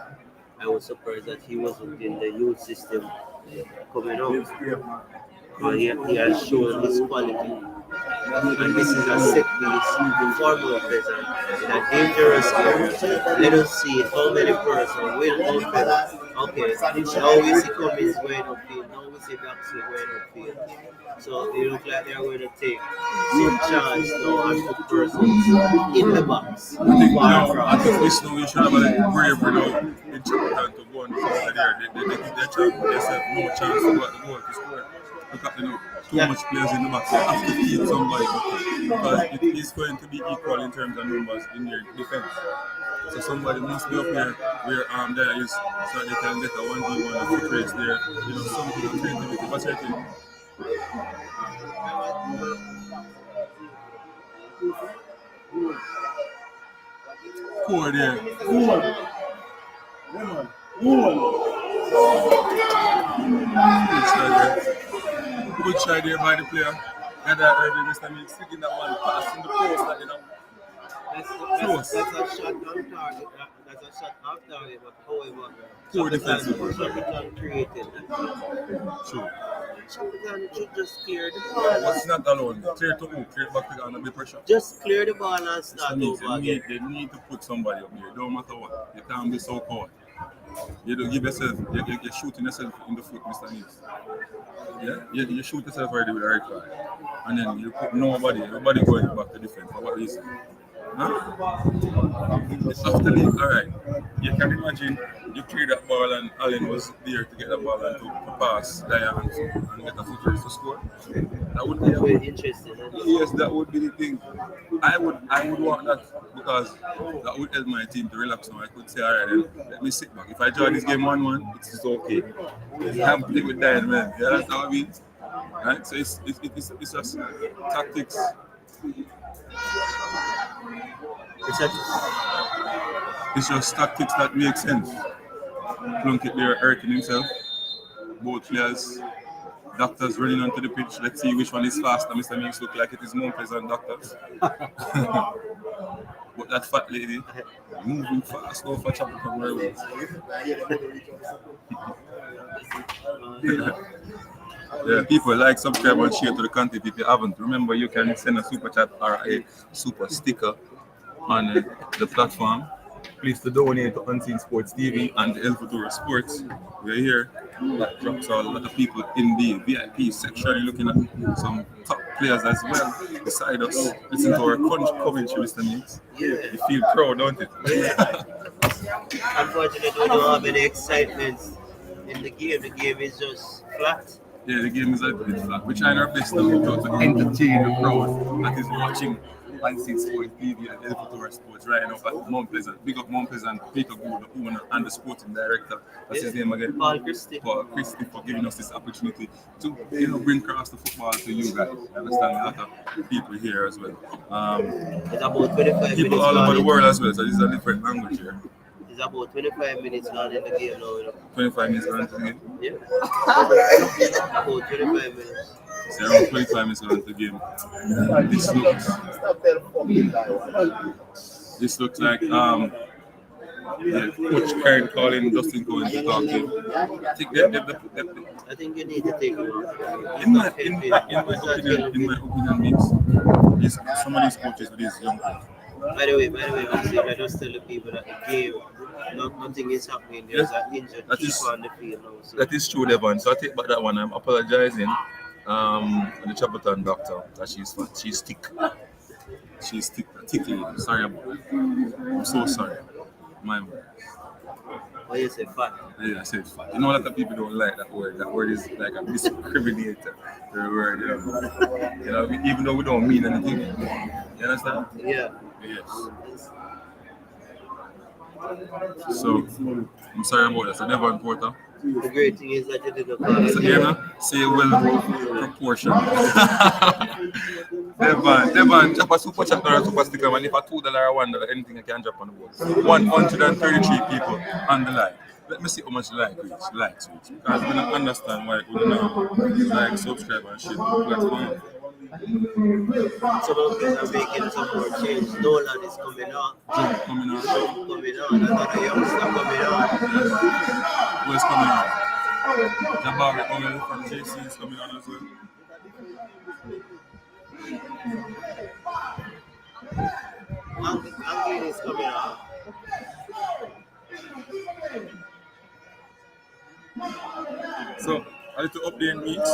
Speaker 1: I was surprised that he wasn't in the youth system coming up. He has shown his quality. And this is a set piece for Mount Pleasant in a dangerous area. Let us see how many persons will Mount Pleasant. Okay, now we see Cummins going upfield, now we see Blacksmith going upfield. So it looks like they're going to take some chance now and put persons in the box.
Speaker 2: I think this now we should have a bravery now in Chapleton to go on the there. They give their chance, they have no chance to go at the goal to score. Look at too much players in the box. They have to keep somebody because it is going to be equal in terms of numbers in their defense. So somebody must be up here where there is so they can get a 1v1 and quick race there. Something of creativity. What's your thing? Poor there. Good try there by the player. Got that early, Mr. Mix, sticking that one pass in the post.
Speaker 1: That's a shot on target. That's a shot off target, but however,
Speaker 2: poor defensive work.
Speaker 1: Chapleton created that.
Speaker 2: True.
Speaker 1: Chapleton should just clear the ball.
Speaker 2: What's not alone? Clear to who? Clear back to the big pressure.
Speaker 1: Just clear the ball and start over again.
Speaker 2: They need to put somebody up here. Don't matter what. You can't be so cold. You don't give yourself. You're shooting yourself in the foot, Mr. Nils. Yeah, you shoot yourself already with a right card, and then you put nobody going back to defense for what reason? Huh? After the alright, you can imagine you clear that ball and Allen was there to get the ball and to pass Dyer and get a foot race to score. That would be
Speaker 1: very interesting.
Speaker 2: Yes, that would be the thing. I would want that because that would help my team to relax now. I could say, alright, then let me sit back. If I draw this game 1-1, it's okay. I can't play with that, man. Yeah, that's how I mean. Right? So it's just tactics. It's just tactics that make sense. Plunkett there hurting himself. Both players. Doctors running onto the pitch. Let's see which one is faster. Mr. Mix look like it is more pleasant Doctors. But that fat lady moving fast over Chapleton Maroons. Yeah, people like, subscribe and share to the content if you haven't. Remember, you can send a super chat or a super sticker on the platform. Please to donate to Unseen Sports TV and the El Futuro Sports. We're here. That drops a lot of people in the VIP section. You're looking at some top players as well beside us. Listen to our commentary, Mr. Mix.
Speaker 1: Yeah.
Speaker 2: You feel proud, don't it?
Speaker 1: Yeah. Unfortunately, we don't have any excitement in the game. The game is just flat.
Speaker 2: Yeah, the game is a bit flat. We're trying our best now to entertain the crowd that is watching Unseen Sports TV and El Futuro Sports right now at Mount Pleasant. Big up Mount Pleasant, Peter Gould, the owner and the sporting director. That's his name again.
Speaker 1: Paul Christie.
Speaker 2: Paul Christie for giving us this opportunity to bring across the football to you guys. I understand a lot of people here as well.
Speaker 1: It's about 25
Speaker 2: people all over the world as well, so this is a different language here.
Speaker 1: It's about 25 minutes gone in the game now.
Speaker 2: 25 minutes gone into the game?
Speaker 1: Yeah. About 25 minutes.
Speaker 2: So around 25 minutes into the game. This looks like yeah, Coach Karen calling Dustin Cohen to talk to him. I think
Speaker 1: I think you need to take him off.
Speaker 2: in my opinion, means some of these coaches with these young players.
Speaker 1: By the way, I just tell the people that the game, nothing is happening. There's an injured keeper on the field now. So.
Speaker 2: That is true, Devon. So I take back that one. I'm apologizing. The Chapleton doctor that she's fat. She's thick. She's thickly. Sorry about that. I'm so sorry. My bad.
Speaker 1: Why you say fat?
Speaker 2: Yeah, I said fat. You know, a lot of people don't like that word. That word is like a discriminator. The word, you know, even though we don't mean anything. You understand?
Speaker 1: Yeah.
Speaker 2: Yes. So, I'm sorry about that. So, Devon Porter.
Speaker 1: The great thing is that you didn't call it.
Speaker 2: So, say well proportion. Devon, drop a super chat or a super sticker, and if a $2 or $1, anything I can drop on the board. 133 people on the line. Let me see how much likes reach. Because we don't understand why we don't like, subscribe, and share the platform.
Speaker 1: Some of them are making some more change. Nolan is coming on. Another youngster coming on.
Speaker 2: Who is coming on? Jabari Oil from JC is coming on as well.
Speaker 1: Angry is coming on.
Speaker 2: So, a little update meets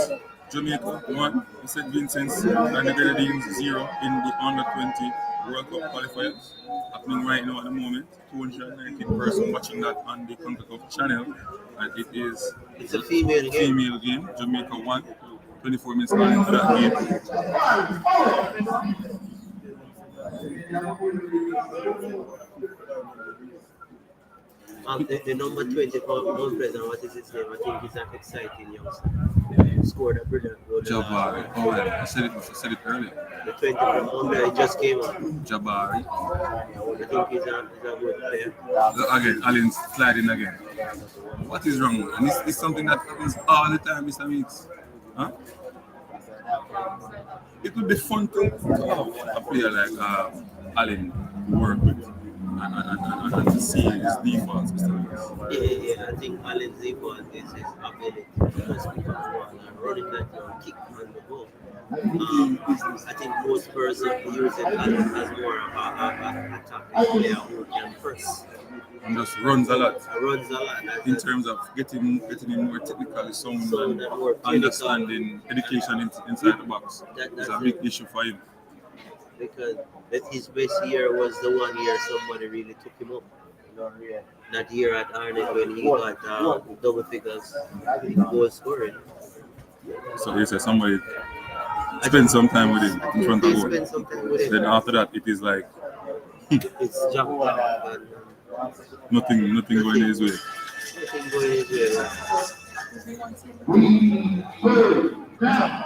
Speaker 2: Jamaica 1, St. Vincent's and the Grenadines 0 in the under 20 World Cup qualifiers. Happening right now at the moment. 219 persons watching that on the Kickoff channel, and it's
Speaker 1: a female
Speaker 2: game. Jamaica 1, 24 minutes into that game.
Speaker 1: The number 20 for president, what is his name? I think he's an exciting youngster. Scored a brilliant goal.
Speaker 2: Jabari. Oh, yeah. I said it earlier.
Speaker 1: The 20 from Monday, he just came up.
Speaker 2: Jabari.
Speaker 1: I think he's a good player.
Speaker 2: Again, Alan's sliding again. What is wrong with him? It's something that happens all the time, Mr. Meeks. Huh? It would be fun to have a player like Alan work with and to see his defaults, Mr. Meeks.
Speaker 1: Yeah, I think Alan's default is his ability to just pick up the ball and running that young kick on the ball. I think most persons use it as more of an attacking player who can press.
Speaker 2: And just runs a lot. In
Speaker 1: That's
Speaker 2: terms of getting in more technically sound and understanding education inside the box. It's a big issue for him.
Speaker 1: because his best year was the 1 year somebody really took him up. That year at Arnett when he got double figures goal scoring.
Speaker 2: So you say somebody spend some time with him in front of goal.
Speaker 1: Spend some time with him.
Speaker 2: Then after that, it is like
Speaker 1: It's jackpot and
Speaker 2: nothing going his way.
Speaker 1: nothing going his way.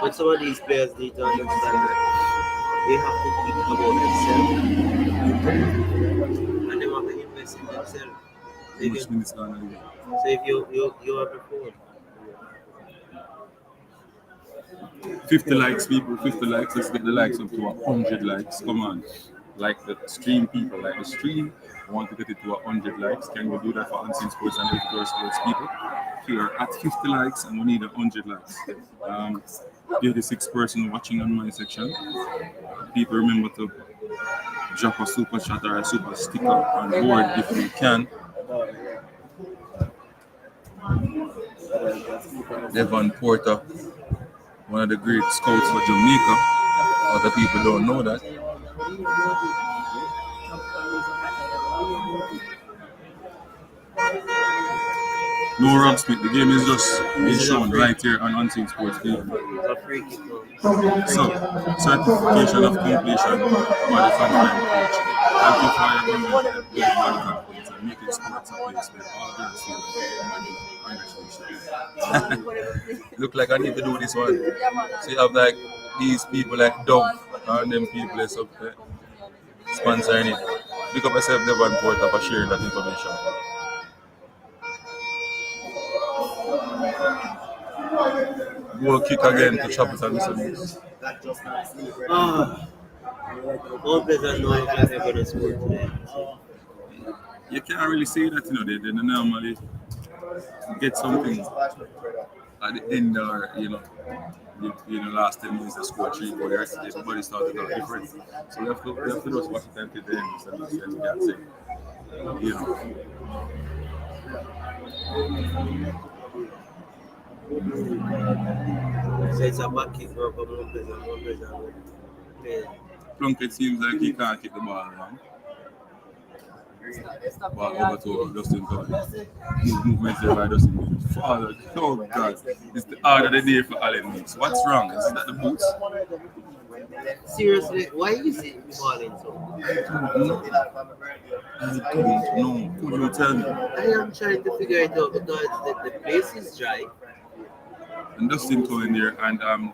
Speaker 1: But some of these players need to understand that they have to think about themselves and they have to invest in themselves. So if you have a phone.
Speaker 2: 50 likes, people, 50 likes. Let's get the likes up to 100 likes. Come on. Like the stream people, like the stream. I want to get it to 100 likes. Can we do that for Unseen Sports and Outdoor Sports people? We are at 50 likes and we need 100 likes. 86 person watching on my section. People remember to drop a super chat or a super sticker on board if you can. Devon Porter, one of the great scouts for Jamaica. Other people don't know that. No Rob Smith, the game is just being shown right here on Unseen Sports TV. So, certification of completion by the fan coach. Thank you for your comment and making sports a place where all girls feel like Look like I need to do this one. So you have like these people like Dove and them people up there sponsoring it. Pick up yourself, Devon Porter, for sharing that information. Goal kick again to Chapleton Maroons.
Speaker 6: That just not sleep.
Speaker 1: All players know if they're going to score today.
Speaker 2: You can't really say that, they normally get something at the end or, last 10 minutes they score 3 goals. The rest of everybody started out different. So we have to just watch it until the end, so we can say,
Speaker 1: So it's a back kick for one player.
Speaker 2: Plunkett seems like he can't kick the ball around. Ball over to Dustin Toy. Movement there by Dustin Toy. Father, oh God. It's the order of the day for Allen Mix. What's wrong? Is that the boots?
Speaker 1: Seriously, why is it falling so?
Speaker 2: I don't know. Could you tell me?
Speaker 1: I am trying to figure it out because the place is dry.
Speaker 2: And Dustin Toy in there and the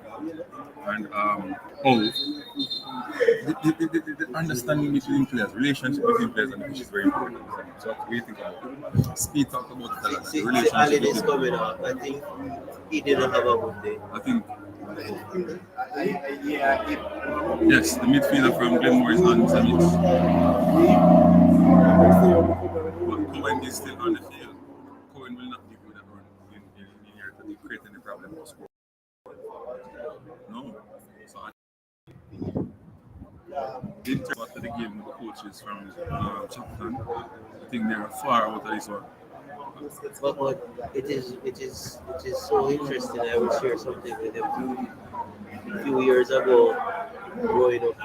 Speaker 2: understanding between players, relationship between players and the pitch is very important. So what do you think about it? Speed talk about it a lot.
Speaker 1: See,
Speaker 2: Relationship
Speaker 1: Ali is
Speaker 2: between
Speaker 1: coming up. I think he didn't have a good day.
Speaker 2: I think yes, the midfielder from Glenmore is on the mix. But Cohen is still on the field. Cohen will not give you that run in here to create any problem for score. No. So in terms of the game with the coaches from Chapleton, I think they are far out of this one.
Speaker 1: But it is so interesting. I will share something with them. A few years ago, growing up,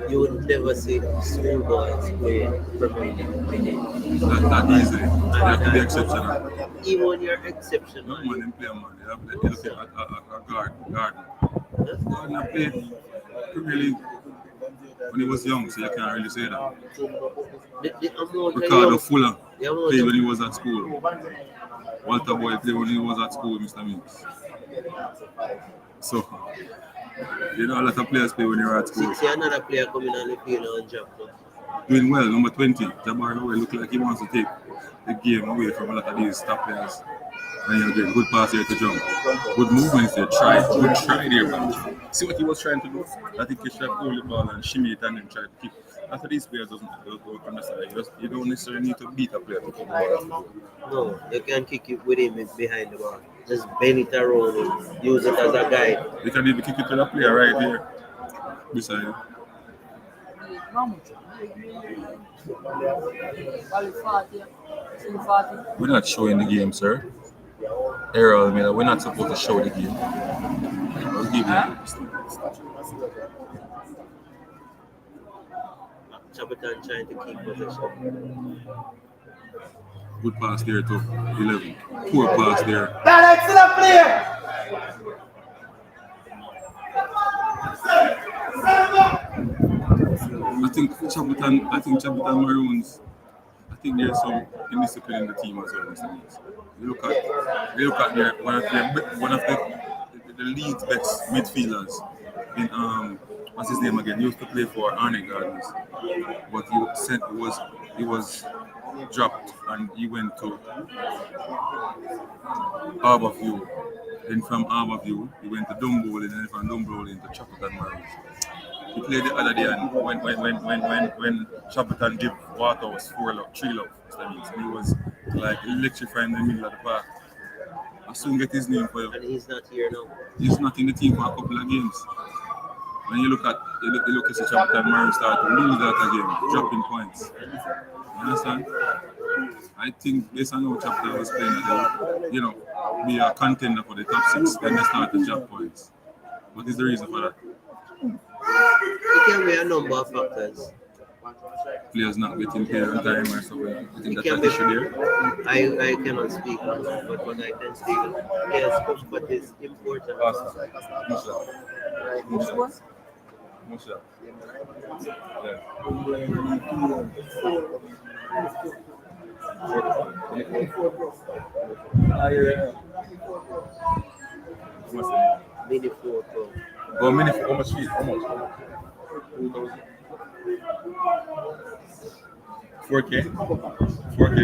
Speaker 1: you would never see schoolboys play Premier League.
Speaker 2: That easily. They have to be exceptional.
Speaker 1: Even when you're exceptional.
Speaker 2: No man, they play a man. They look at Gardner. Gardner played Premier League when he was young, so you can't really say that. Ricardo Fuller played when he was at school. Walter Boy played when he was at school, Mr. Minks. So, a lot of players play when you're at school.
Speaker 1: See another player coming on the field on Chapleton.
Speaker 2: Doing well, number 20. Jabbar Lowe look like he wants to take the game away from a lot of these top players. And again, good pass here to jump. Good movements there. Good try there, man. See what he was trying to do? I think he should have pulled the ball and shimmy it and then try to kick. After these players don't understand. You don't necessarily need to beat a player to kick the ball.
Speaker 1: No, you can kick it with him behind the ball. Just bend it around and use it as a guide.
Speaker 2: You can even kick it to the player right here. Beside you. We're not showing the game, sir. Errol, we're not supposed to show the game. I'll give you
Speaker 1: Chapleton trying to keep possession.
Speaker 2: Good pass there to 11. Poor pass there.
Speaker 6: That excellent player!
Speaker 2: I think Chapleton Maroons. I think there's some indiscipline in the team as well, Mr. Means. You look at their one of the league's best midfielders in what's his name again? He used to play for Arne Gardens, but he was dropped and he went to Harbourview. Then from Harbourview, he went to Dumbo, and then from Dumbo into Chapleton Maroons. He played the other day, and when Chapleton gave Waterhouse 3 love, he was like electrifying in the middle of the park. I'll soon get his name for you.
Speaker 1: And he's not here now.
Speaker 2: He's not in the team for a couple of games. When you look at the Chapleton Maroons start to lose that again, dropping points. You understand? I think based on how Chapleton was playing, be a contender for the top 6, then they start to drop points. What is the reason for that?
Speaker 1: It can be a number of factors.
Speaker 2: Players not getting paid on time or something. I think that's an issue there.
Speaker 1: I cannot speak on that, but what I can speak on, yes, comfort is important.
Speaker 2: Musha.
Speaker 1: Mini photo.
Speaker 2: How much feet? How much? 4K? 4K?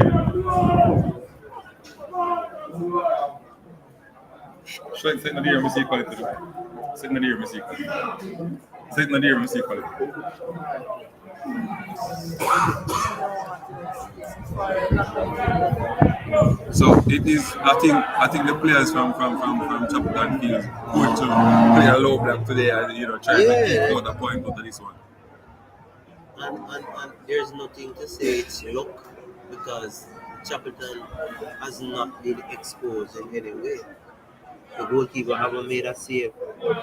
Speaker 2: Strike set in the air, I see quality. Set in the air, I see quality. Set in the air, I see quality. So it is. I think the players from Chapleton feels good to play a low block today and try to keep out a point out of this one.
Speaker 1: And there's nothing to say it's luck because Chapleton has not been exposed in any way. The goalkeeper haven't made a save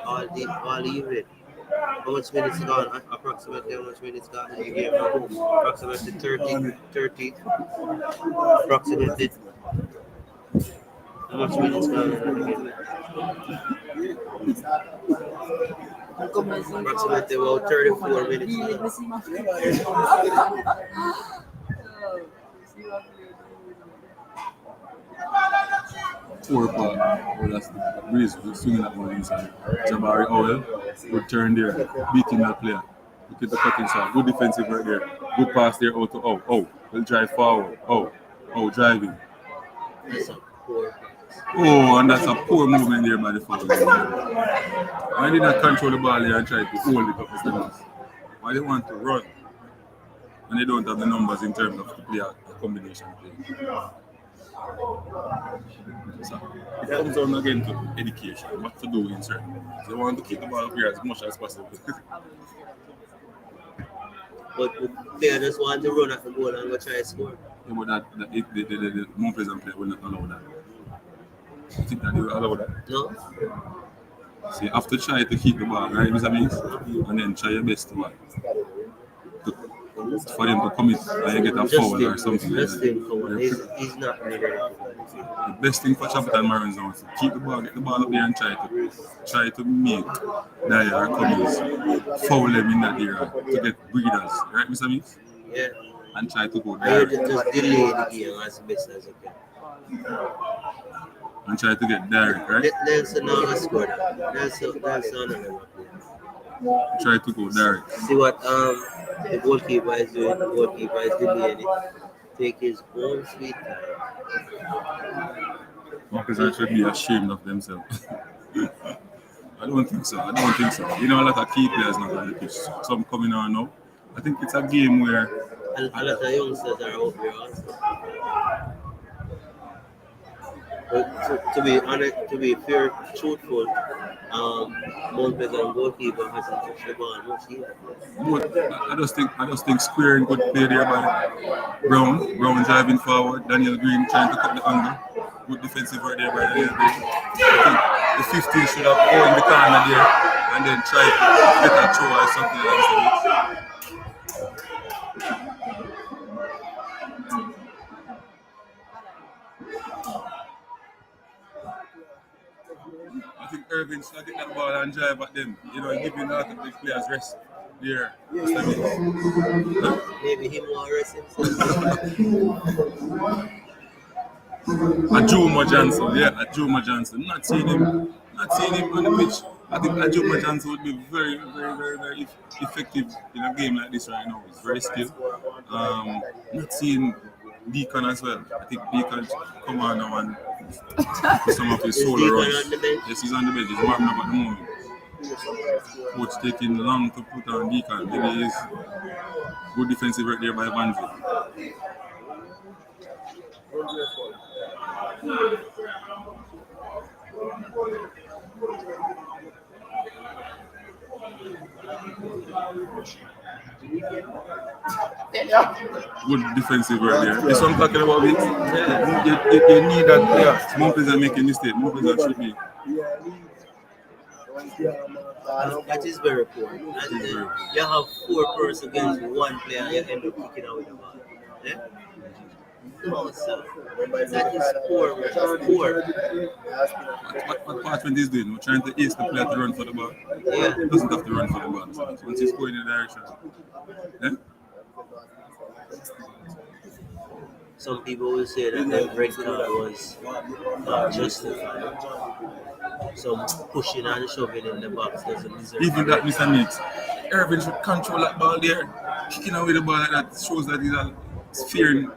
Speaker 1: all evening. How much minutes gone? Approximately how much minutes gone in the game now? Approximately 30. Approximately how much minutes gone in the game? Approximately about 34 minutes gone.
Speaker 2: Poor part. Oh, that's the breeze. We're swinging that one inside. Jabari Oil would turn there, beating that player. Look at the cutting shot. Good defensive right there. Good pass there out to We'll drive forward. Driving.
Speaker 1: That's a poor pass.
Speaker 2: Oh, and that's a poor movement there by the forward. Why did not control the ball here and try to hold it up instead of? Why they want to run? And they don't have the numbers in terms of to play a combination play. So it comes down again to education, what to do in certain moments. They want to keep the ball up here as much as possible.
Speaker 1: But they just want to run at the goal and go try to score.
Speaker 2: Yeah, but the Mount Pleasant player will not allow that. You think that they will allow that?
Speaker 1: No?
Speaker 2: So you have to try to keep the ball, right, Mr. Means? And then try your best to for them to commit and you get a foul or something like that.
Speaker 1: He's not really
Speaker 2: the best thing for Chapleton Maroons now is to keep the ball, get the ball up there and try to make Dyer or Cummings foul them in that area to get breeders, right, Mr. Means?
Speaker 1: Yeah.
Speaker 2: And try to go
Speaker 1: I
Speaker 2: direct.
Speaker 1: just delay the game as best as you can.
Speaker 2: And try to get direct, right?
Speaker 1: Nelson never scored. Nelson never played.
Speaker 2: Try to go direct.
Speaker 1: See what the goalkeeper is doing. The goalkeeper is delaying it. Take his own sweet time.
Speaker 2: Marcus should be ashamed of themselves. I don't think so. You know, a lot of key players not on the pitch. Some coming on now. I think it's a game where
Speaker 1: a lot of youngsters are out there also. But to be honest, to be fair, truthful, Mount Pleasant goalkeeper hasn't touched the ball much either.
Speaker 2: But I just think squaring good play there by Brown driving forward, Daniel Green trying to cut the angle. Good defensive right there by Daniel Green. I think the 15 should have gone in the corner there and then try to get a throw or something like that. I think Irvin should get that ball and drive at them. You know, giving a lot of the players rest there.
Speaker 1: Maybe him will rest himself.
Speaker 2: Ajuma Johnson. Not seeing him on the pitch. I think Ajuma Johnson would be very, very, very, very effective in a game like this right now. He's very skilled. Not seeing Deacon as well. I think Deacon come on now and some of his solo runs. Yes, he's on the bench. He's warming up at the moment. Coach taking long to put on Deacon. Maybe he's good defensive right there by Vanzi. Good defensive right there. That's what I'm talking about. You need that player. Mount Pleasant making mistake. Mount Pleasant should be.
Speaker 1: That is very poor. You have 4 players against 1 player and you end up kicking out with the ball. Yeah? No, sir. That is poor. That's poor.
Speaker 2: What Parchment is doing? We're trying to ace the player to run for the ball.
Speaker 1: Yeah.
Speaker 2: He doesn't have to run for the ball. So once he's going in the direction. Yeah?
Speaker 1: Some people will say that the red card was not justified. Some pushing and shoving in the box doesn't deserve.
Speaker 2: Even that, Mr. Nix, Irvin should control that ball there. Kicking away the ball like that shows that he's fearing.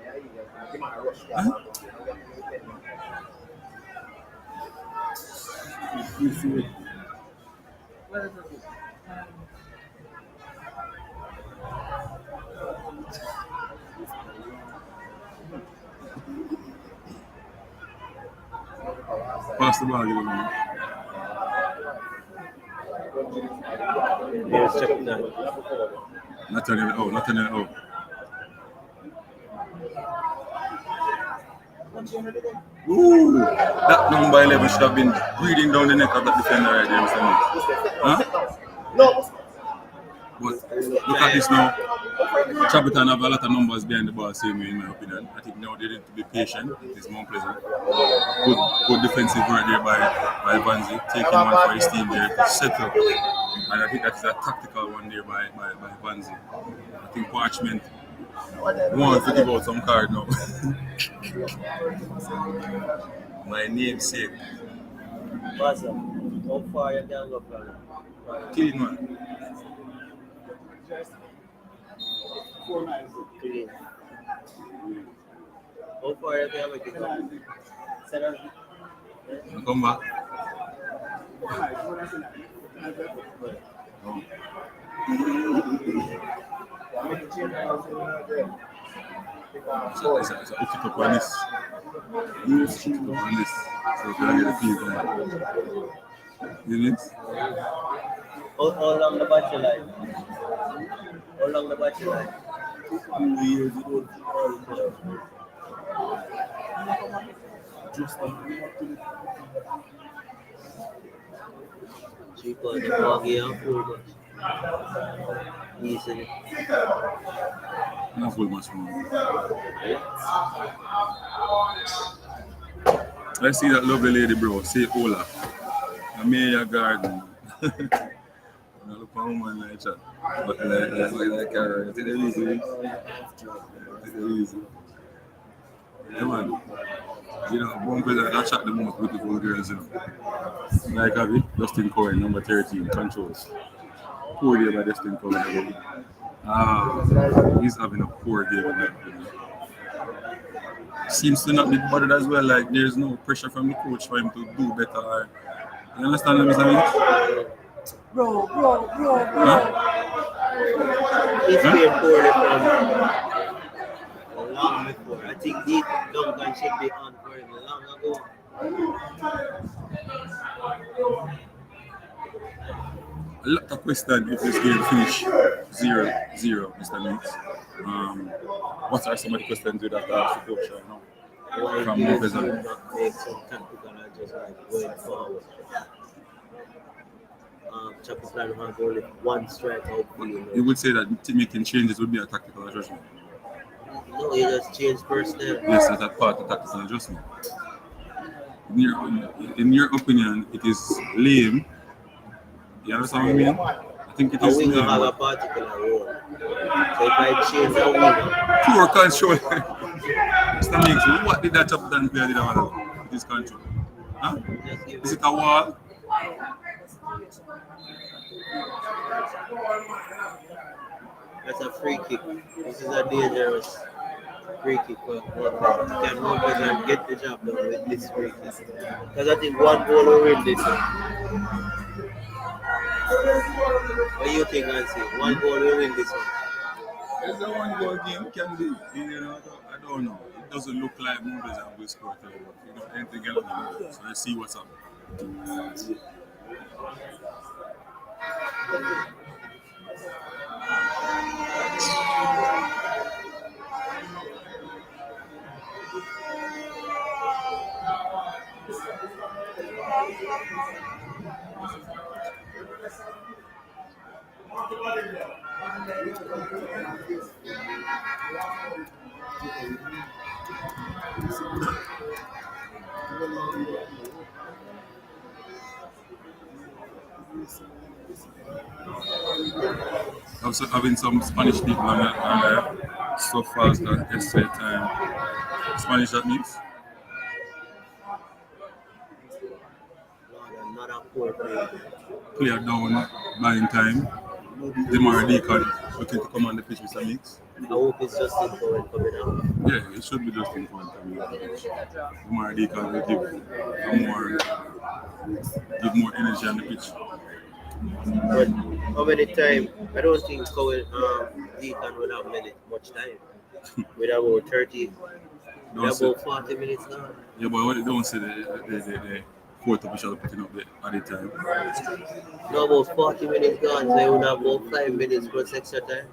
Speaker 2: Huh? Pass the ball, you know.
Speaker 1: Here's Chapleton.
Speaker 2: Nathaniel out, Nathaniel out. Ooh, that number 11 should have been breathing down the neck of that defender right there, Mr. Mills. Huh?
Speaker 6: No.
Speaker 2: But look at this now. Chapleton have a lot of numbers behind the ball, same way in my opinion. I think now they need to be patient. It is more pleasant. Good defensive work there by Vanzi, taking one for his team there to settle. And I think that is a tactical one there by Vanzi. I think Parchment wants to give out some card now. My namesake.
Speaker 1: Awesome. How far you can go from?
Speaker 2: Clean man.
Speaker 1: Clean. How far you can make it go?
Speaker 2: Come back. So it's a hook it up on this. Hook it up on this. So you can get the feed on that. You need?
Speaker 1: How long the battery life? How long the battery life?
Speaker 2: 2 years ago.
Speaker 1: Cheaper than the buggy and full much. Easily.
Speaker 2: Not full much more. I see that lovely lady, bro. Say Ola. Amelia Garden. I look for a woman like that. But like her. Take it easy. Take it easy. Yeah, man. You know, one person that shot the most beautiful girls, you know. Like Abby, Dustin Cohen, number 13, controls. Poor day by Dustin Cohen. He's having a poor game. Like, you know. Seems to not be bothered as well. Like, there's no pressure from the coach for him to do better. You understand what I'm saying?
Speaker 1: Bro.
Speaker 2: Huh?
Speaker 1: He's played poorly from long before. I think the Duncan should be on for him long ago.
Speaker 2: A lot of questions if this game finish 0-0, Mr. Meeks. What are some of the questions you'd have to ask the coach right now?
Speaker 1: Why
Speaker 2: From
Speaker 1: do
Speaker 2: no
Speaker 1: you
Speaker 2: present.
Speaker 1: not make some tactical adjustment going forward? Chapleton have only one strikeout.
Speaker 2: You would say that making changes would be a tactical adjustment.
Speaker 1: No, he just changed personnel.
Speaker 2: Yes, that's part of tactical adjustment. In your opinion, it is lame. You understand what I mean? I think it
Speaker 1: A
Speaker 2: is
Speaker 1: winger have a
Speaker 2: lame.
Speaker 1: particular role. So if I change a winger,
Speaker 2: Poor control. Mr. Meeks, what did that Chapleton player did with this control? Huh?
Speaker 1: just give
Speaker 2: Is
Speaker 1: it.
Speaker 2: it a wall?
Speaker 1: That's a free kick. This is a dangerous free kick for one. Can one person get the job done with this free kick? Because I think one goal will win this one. What do you think, Nancy? One goal will win this one.
Speaker 2: It's a one-goal game, can be. You know, I don't know. It doesn't look like Movies and will score today, but you know, anything else can happen. So let's see what's up. I'm also having some Spanish people on so fast that essay time. Spanish that means?
Speaker 1: Another poor play.
Speaker 2: Player down, buying time. Demar Deacon looking to come on the pitch with some mix.
Speaker 1: I hope it's Justin Cohen coming out.
Speaker 2: Yeah, it should be just in front of you. The more they can give more energy on the pitch.
Speaker 1: But how many times? I don't think Cohen Deacon will have much time. With about 30,
Speaker 2: Don't
Speaker 1: with
Speaker 2: say,
Speaker 1: about 40 minutes now.
Speaker 2: yeah, but what they don't say the fourth official putting up at the time.
Speaker 1: Now about 40 minutes gone, so you would have about 5 minutes plus extra time.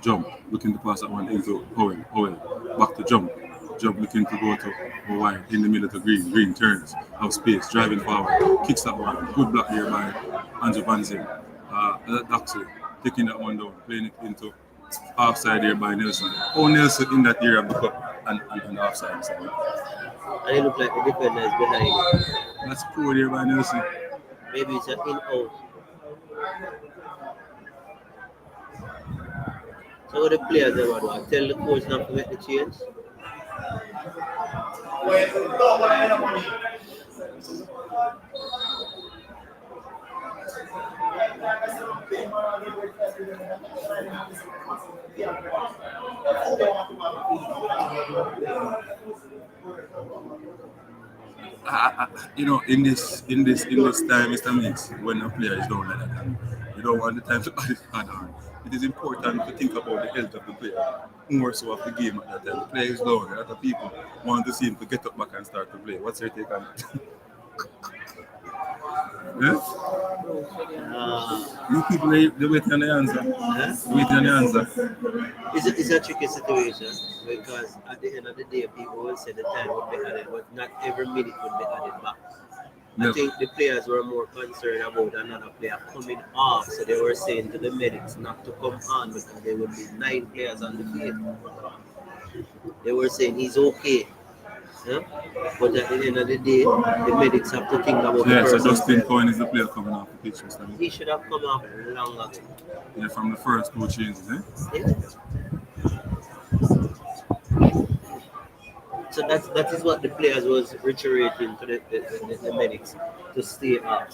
Speaker 2: Jump, looking to pass that one into Owen, back to jump. Jump looking to go to wide in the middle to Green. Green turns, have space, driving forward, kicks that one. Good block here by Andrew Van Zin. Daxley taking that one down, playing it into offside there by Nelson. Oh, Nelson in that area back up and offside side.
Speaker 1: And it looked like the defender is behind.
Speaker 2: That's poor there by Nelson.
Speaker 1: Maybe it's an in-out. So what the players they want to tell the coach not to make the change.
Speaker 2: In this time, Mr. Mix, when a player is down like that, and you don't want the time to add on. It is important to think about the health of the player, more so of the game at that time. The player is down, a lot of people want to see him to get up back and start to play. What's your take on it? Yeah? You people, they waiting on the answer. Waiting on the answer.
Speaker 1: It's a tricky situation because at the end of the day, people will say the time would be added, but not every minute would be added back. I think the players were more concerned about another player coming off, so they were saying to the medics not to come on because there would be 9 players on the field. They were saying he's okay. Yeah? But at the end of the day, the medics have to think about the person.
Speaker 2: So Justin Cohen is the player coming off the pitch.
Speaker 1: He should have come off long ago.
Speaker 2: Yeah, from the first 2 changes, eh?
Speaker 1: Yeah. So that is what the players was reiterating to the medics to stay up.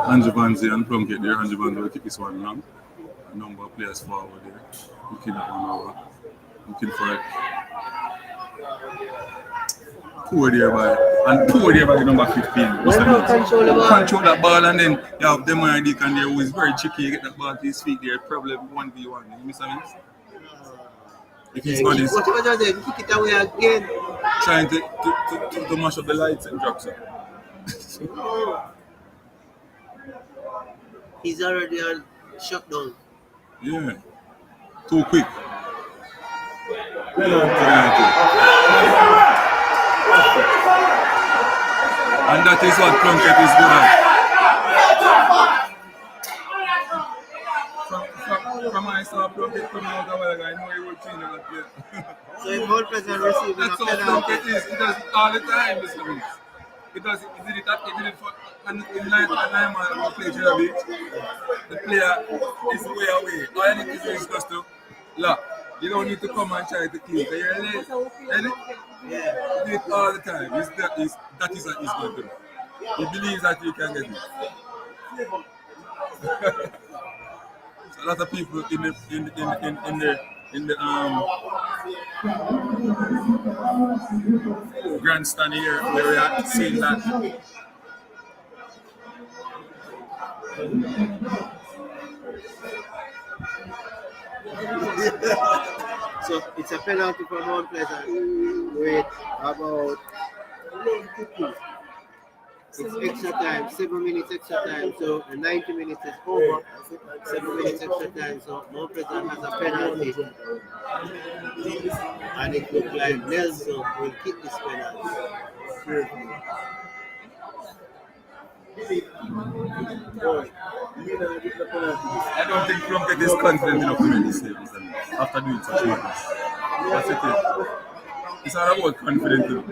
Speaker 2: Andrew Van Zee and Plunkett there. Andrew Van Zee will kick this one long. A number of players forward there. Looking at one over. Looking for it. Poor there by number 15. Control that ball and then you have them and Deacon there who is very tricky. You get that ball to his feet there. Problem 1v1. You miss a miss? If he's on his
Speaker 1: kick it away again.
Speaker 2: Trying to mash up the lights and drops it.
Speaker 1: He's already on shutdown.
Speaker 2: Yeah. Too quick. And that is what Plunkett is good at. From I saw Plunkett coming out of the I know he will change that play.
Speaker 1: So if Gold President receiving
Speaker 2: That's
Speaker 1: a
Speaker 2: how
Speaker 1: penalty.
Speaker 2: Plunkett is. He does it all the time, Mr. Mills. He did it for in 9 man play Jira Beach. The player is way away. All you need to do is just to lock. You don't need to come and try to clean. You're late. Yeah. You do it all the time. That is what he's going to do. He believes that he can get it. So a lot of people in the grandstand here where we are seeing that.
Speaker 1: So it's a penalty for Mount Pleasant with about it's extra time, 7 minutes extra time, so the 90 minutes is over, 7 minutes extra time, so Mount Pleasant has a penalty. And it looks like Nelson will kick this penalty.
Speaker 2: I don't think Plunkett is confident enough to make this save after doing such matters. That's it. It's all about confidence.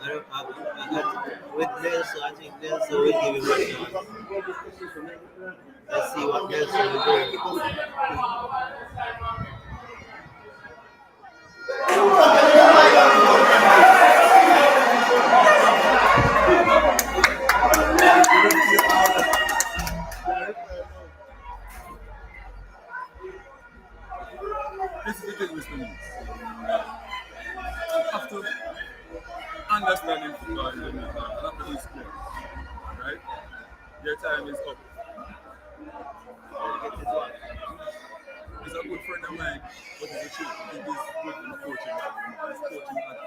Speaker 1: With Nelson, I think Nelson will give him a chance. Let's see what Nelson will do.
Speaker 2: This is the thing, Mr. Means. You have to understand in football in Jamaica, and after these sports, right? Your time is up. He's a good friend of mine, but he's a truth. I think he's good in coaching right now. He's coaching at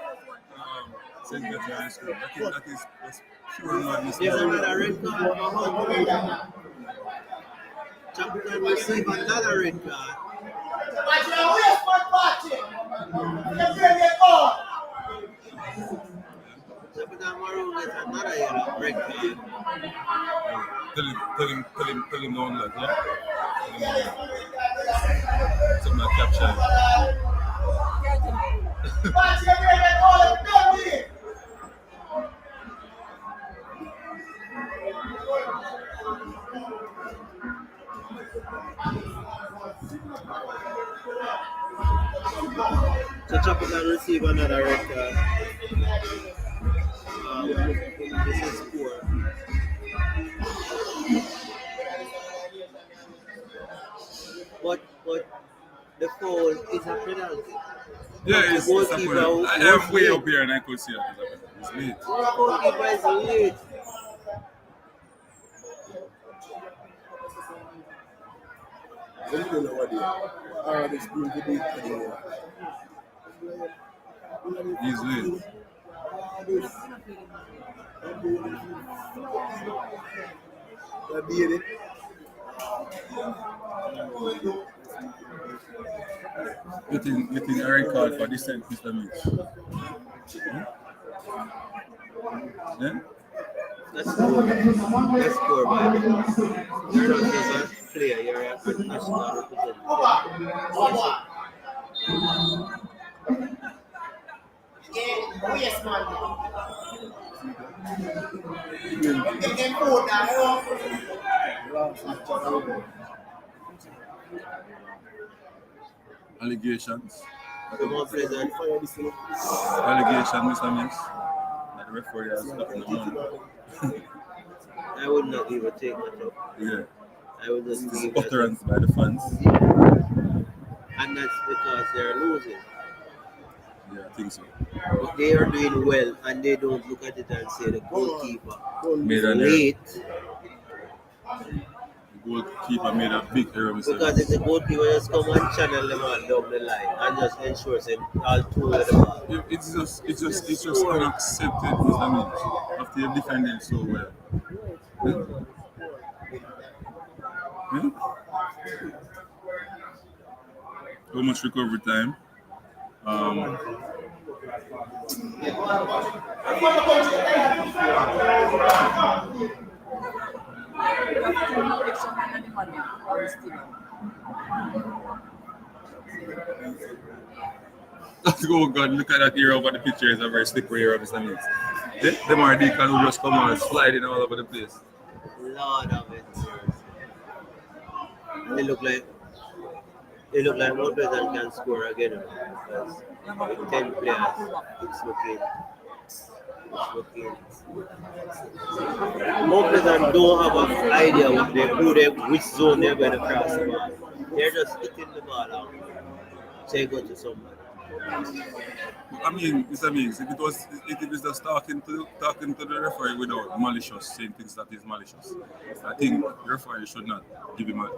Speaker 2: St. Catherine's School. I think that is just pure madness.
Speaker 1: There's another red card for Hunt. Chapleton receive another red card. Chapleton Maroons gets another yellow red card.
Speaker 2: Tell him down that, yeah? Something like capture.
Speaker 1: So Chapleton receive another red card. This is poor. But the foul is a penalty.
Speaker 2: Yeah, it's a point. I am way up here and I could see it. It's late.
Speaker 1: The goalkeeper is late.
Speaker 2: He's late. Getting a red card for this Mr. Mitch. Yeah?
Speaker 1: That's poor. That's poor, man. You're not just a player, you're a professional representative.
Speaker 2: Allegations.
Speaker 1: The more pleasant.
Speaker 2: Allegation, Mr. Mix. That the referee has gotten the money.
Speaker 1: I would not even take that up.
Speaker 2: Yeah.
Speaker 1: I would just
Speaker 2: This is
Speaker 1: leave that up.
Speaker 2: utterance by the fans.
Speaker 1: And that's because they're losing.
Speaker 2: Yeah, I think so.
Speaker 1: But they are doing well and they don't look at it and say the goalkeeper
Speaker 2: Made an error.
Speaker 1: late.
Speaker 2: The goalkeeper made a big error, Mr.
Speaker 1: Because if the goalkeeper just come and channel them on down the line and just ensure that all two of the ball.
Speaker 2: It's just unaccepted, Mr. Mitch. After you've defended so well. Hmm? How much recovery time? Oh God, look at that area over the picture. It's a very slippery area, Mr. Mitch. Them are deacons who just come on sliding all over the place.
Speaker 1: Lord of it. They look like Mount Pleasant can score again because with 10 players, it's looking. Mount Pleasant don't have an idea which zone they're going to cross the ball. They're just hitting the ball out. Say go to somebody.
Speaker 2: I mean, Mr. Mings, if it was just talking to the referee without malicious, saying things that is malicious, I think the referee should not give him a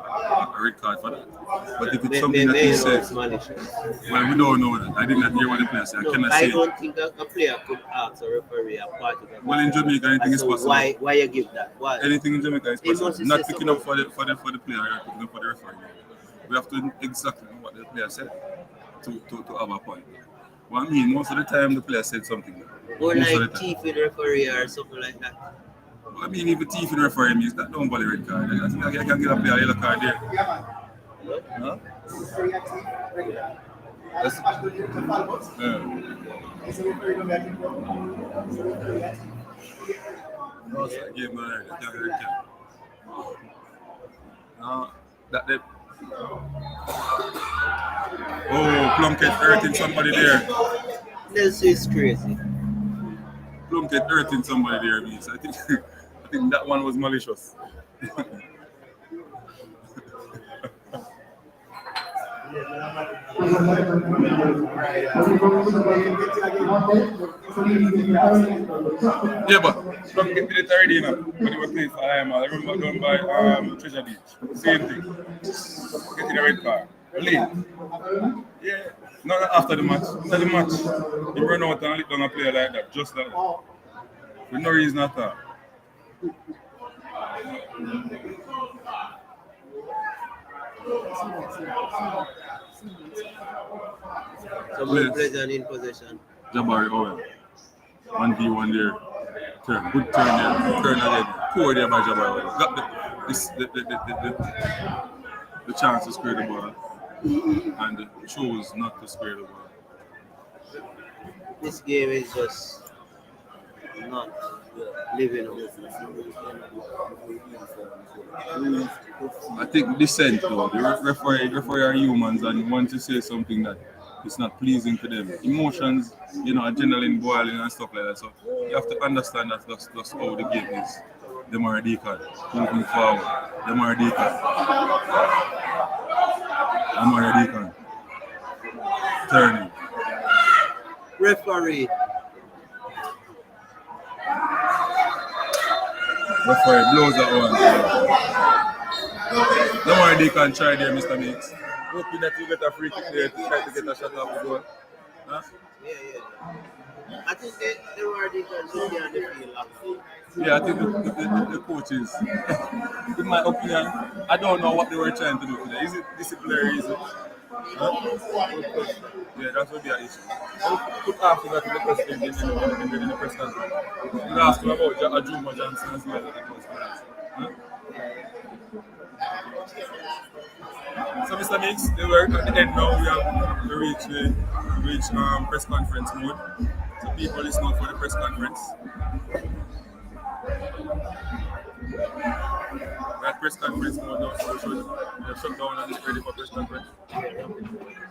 Speaker 2: red card for that. But if it's something that he says, well, we don't know that. I did not hear what the player said.
Speaker 1: No, I don't think a player could ask a referee a part of it.
Speaker 2: Well, in Jamaica, anything is possible.
Speaker 1: Why you give that? Why?
Speaker 2: Anything in Jamaica is possible. Not picking up
Speaker 1: something.
Speaker 2: for the player, or picking up for the referee. We have to exactly know what the player said to have a point. Well, I mean, most of the time the player said something.
Speaker 1: Or
Speaker 2: Most of
Speaker 1: like
Speaker 2: the time.
Speaker 1: thief in referee or something like that.
Speaker 2: Well, I mean, if a thief in referee means that don't bother red card. I think I can get a player a yellow card there. Huh? That's, yeah. No, it's a game, man. No, that they. Oh, Plunkett hurting somebody there.
Speaker 1: This is crazy.
Speaker 2: Plunkett hurting somebody there, means. I think I think that one was malicious. Yeah, but Plunkett did it already, you know, when they were playing for IML. I remember going by Treasure Beach. Same thing. Getting a red card. Late. Yeah. Not after the match. After the match, he run out and lick down a player like that, just like that. For no reason at all.
Speaker 1: Someone present in possession.
Speaker 2: Jabari Owen. 1v1 there. Turn. Good turn there. Turn again. Poor there by Jabari Owen. Got the chance to square the ball. And chose not to square the ball.
Speaker 1: This game is just not living up.
Speaker 2: I think dissent though. The referee are humans and want to say something that is not pleasing to them. Emotions, adrenaline boiling and stuff like that. So you have to understand that that's how the game is. Them are deacon. Moving forward. Them are deacon. Them are deacon. Turning.
Speaker 1: Referee.
Speaker 2: Referee blows that one. Don't worry, they can try there, Mr. Mix. Hoping that you get a free kick there to try to get a shot off the goal. Huh?
Speaker 1: Yeah. I think they were the should be on the field.
Speaker 2: Yeah, I think the coaches, in my opinion, I don't know what they were trying to do today. Is it disciplinary? Is it? Huh? Yeah, that would be an issue. Put after that in the press in the press conference. You ask them about Ajuma Johnson as well. Huh? So, Mr. Mix, they were at the end now. We reach press conference mode. So people listen out for the press conference. We're at press conference mode now, so we should shut down and get ready for press conference.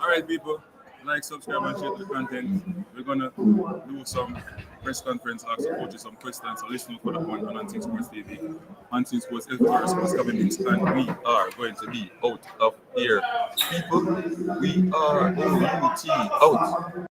Speaker 2: Alright, people, like, subscribe, and share the content. We're gonna do some press conference, ask the coaches some questions. So listen out for that one on Unseen Sports TV. Unseen Sports Editorial Sports Cabinets, and we are going to be out of here. People, we are OUT out.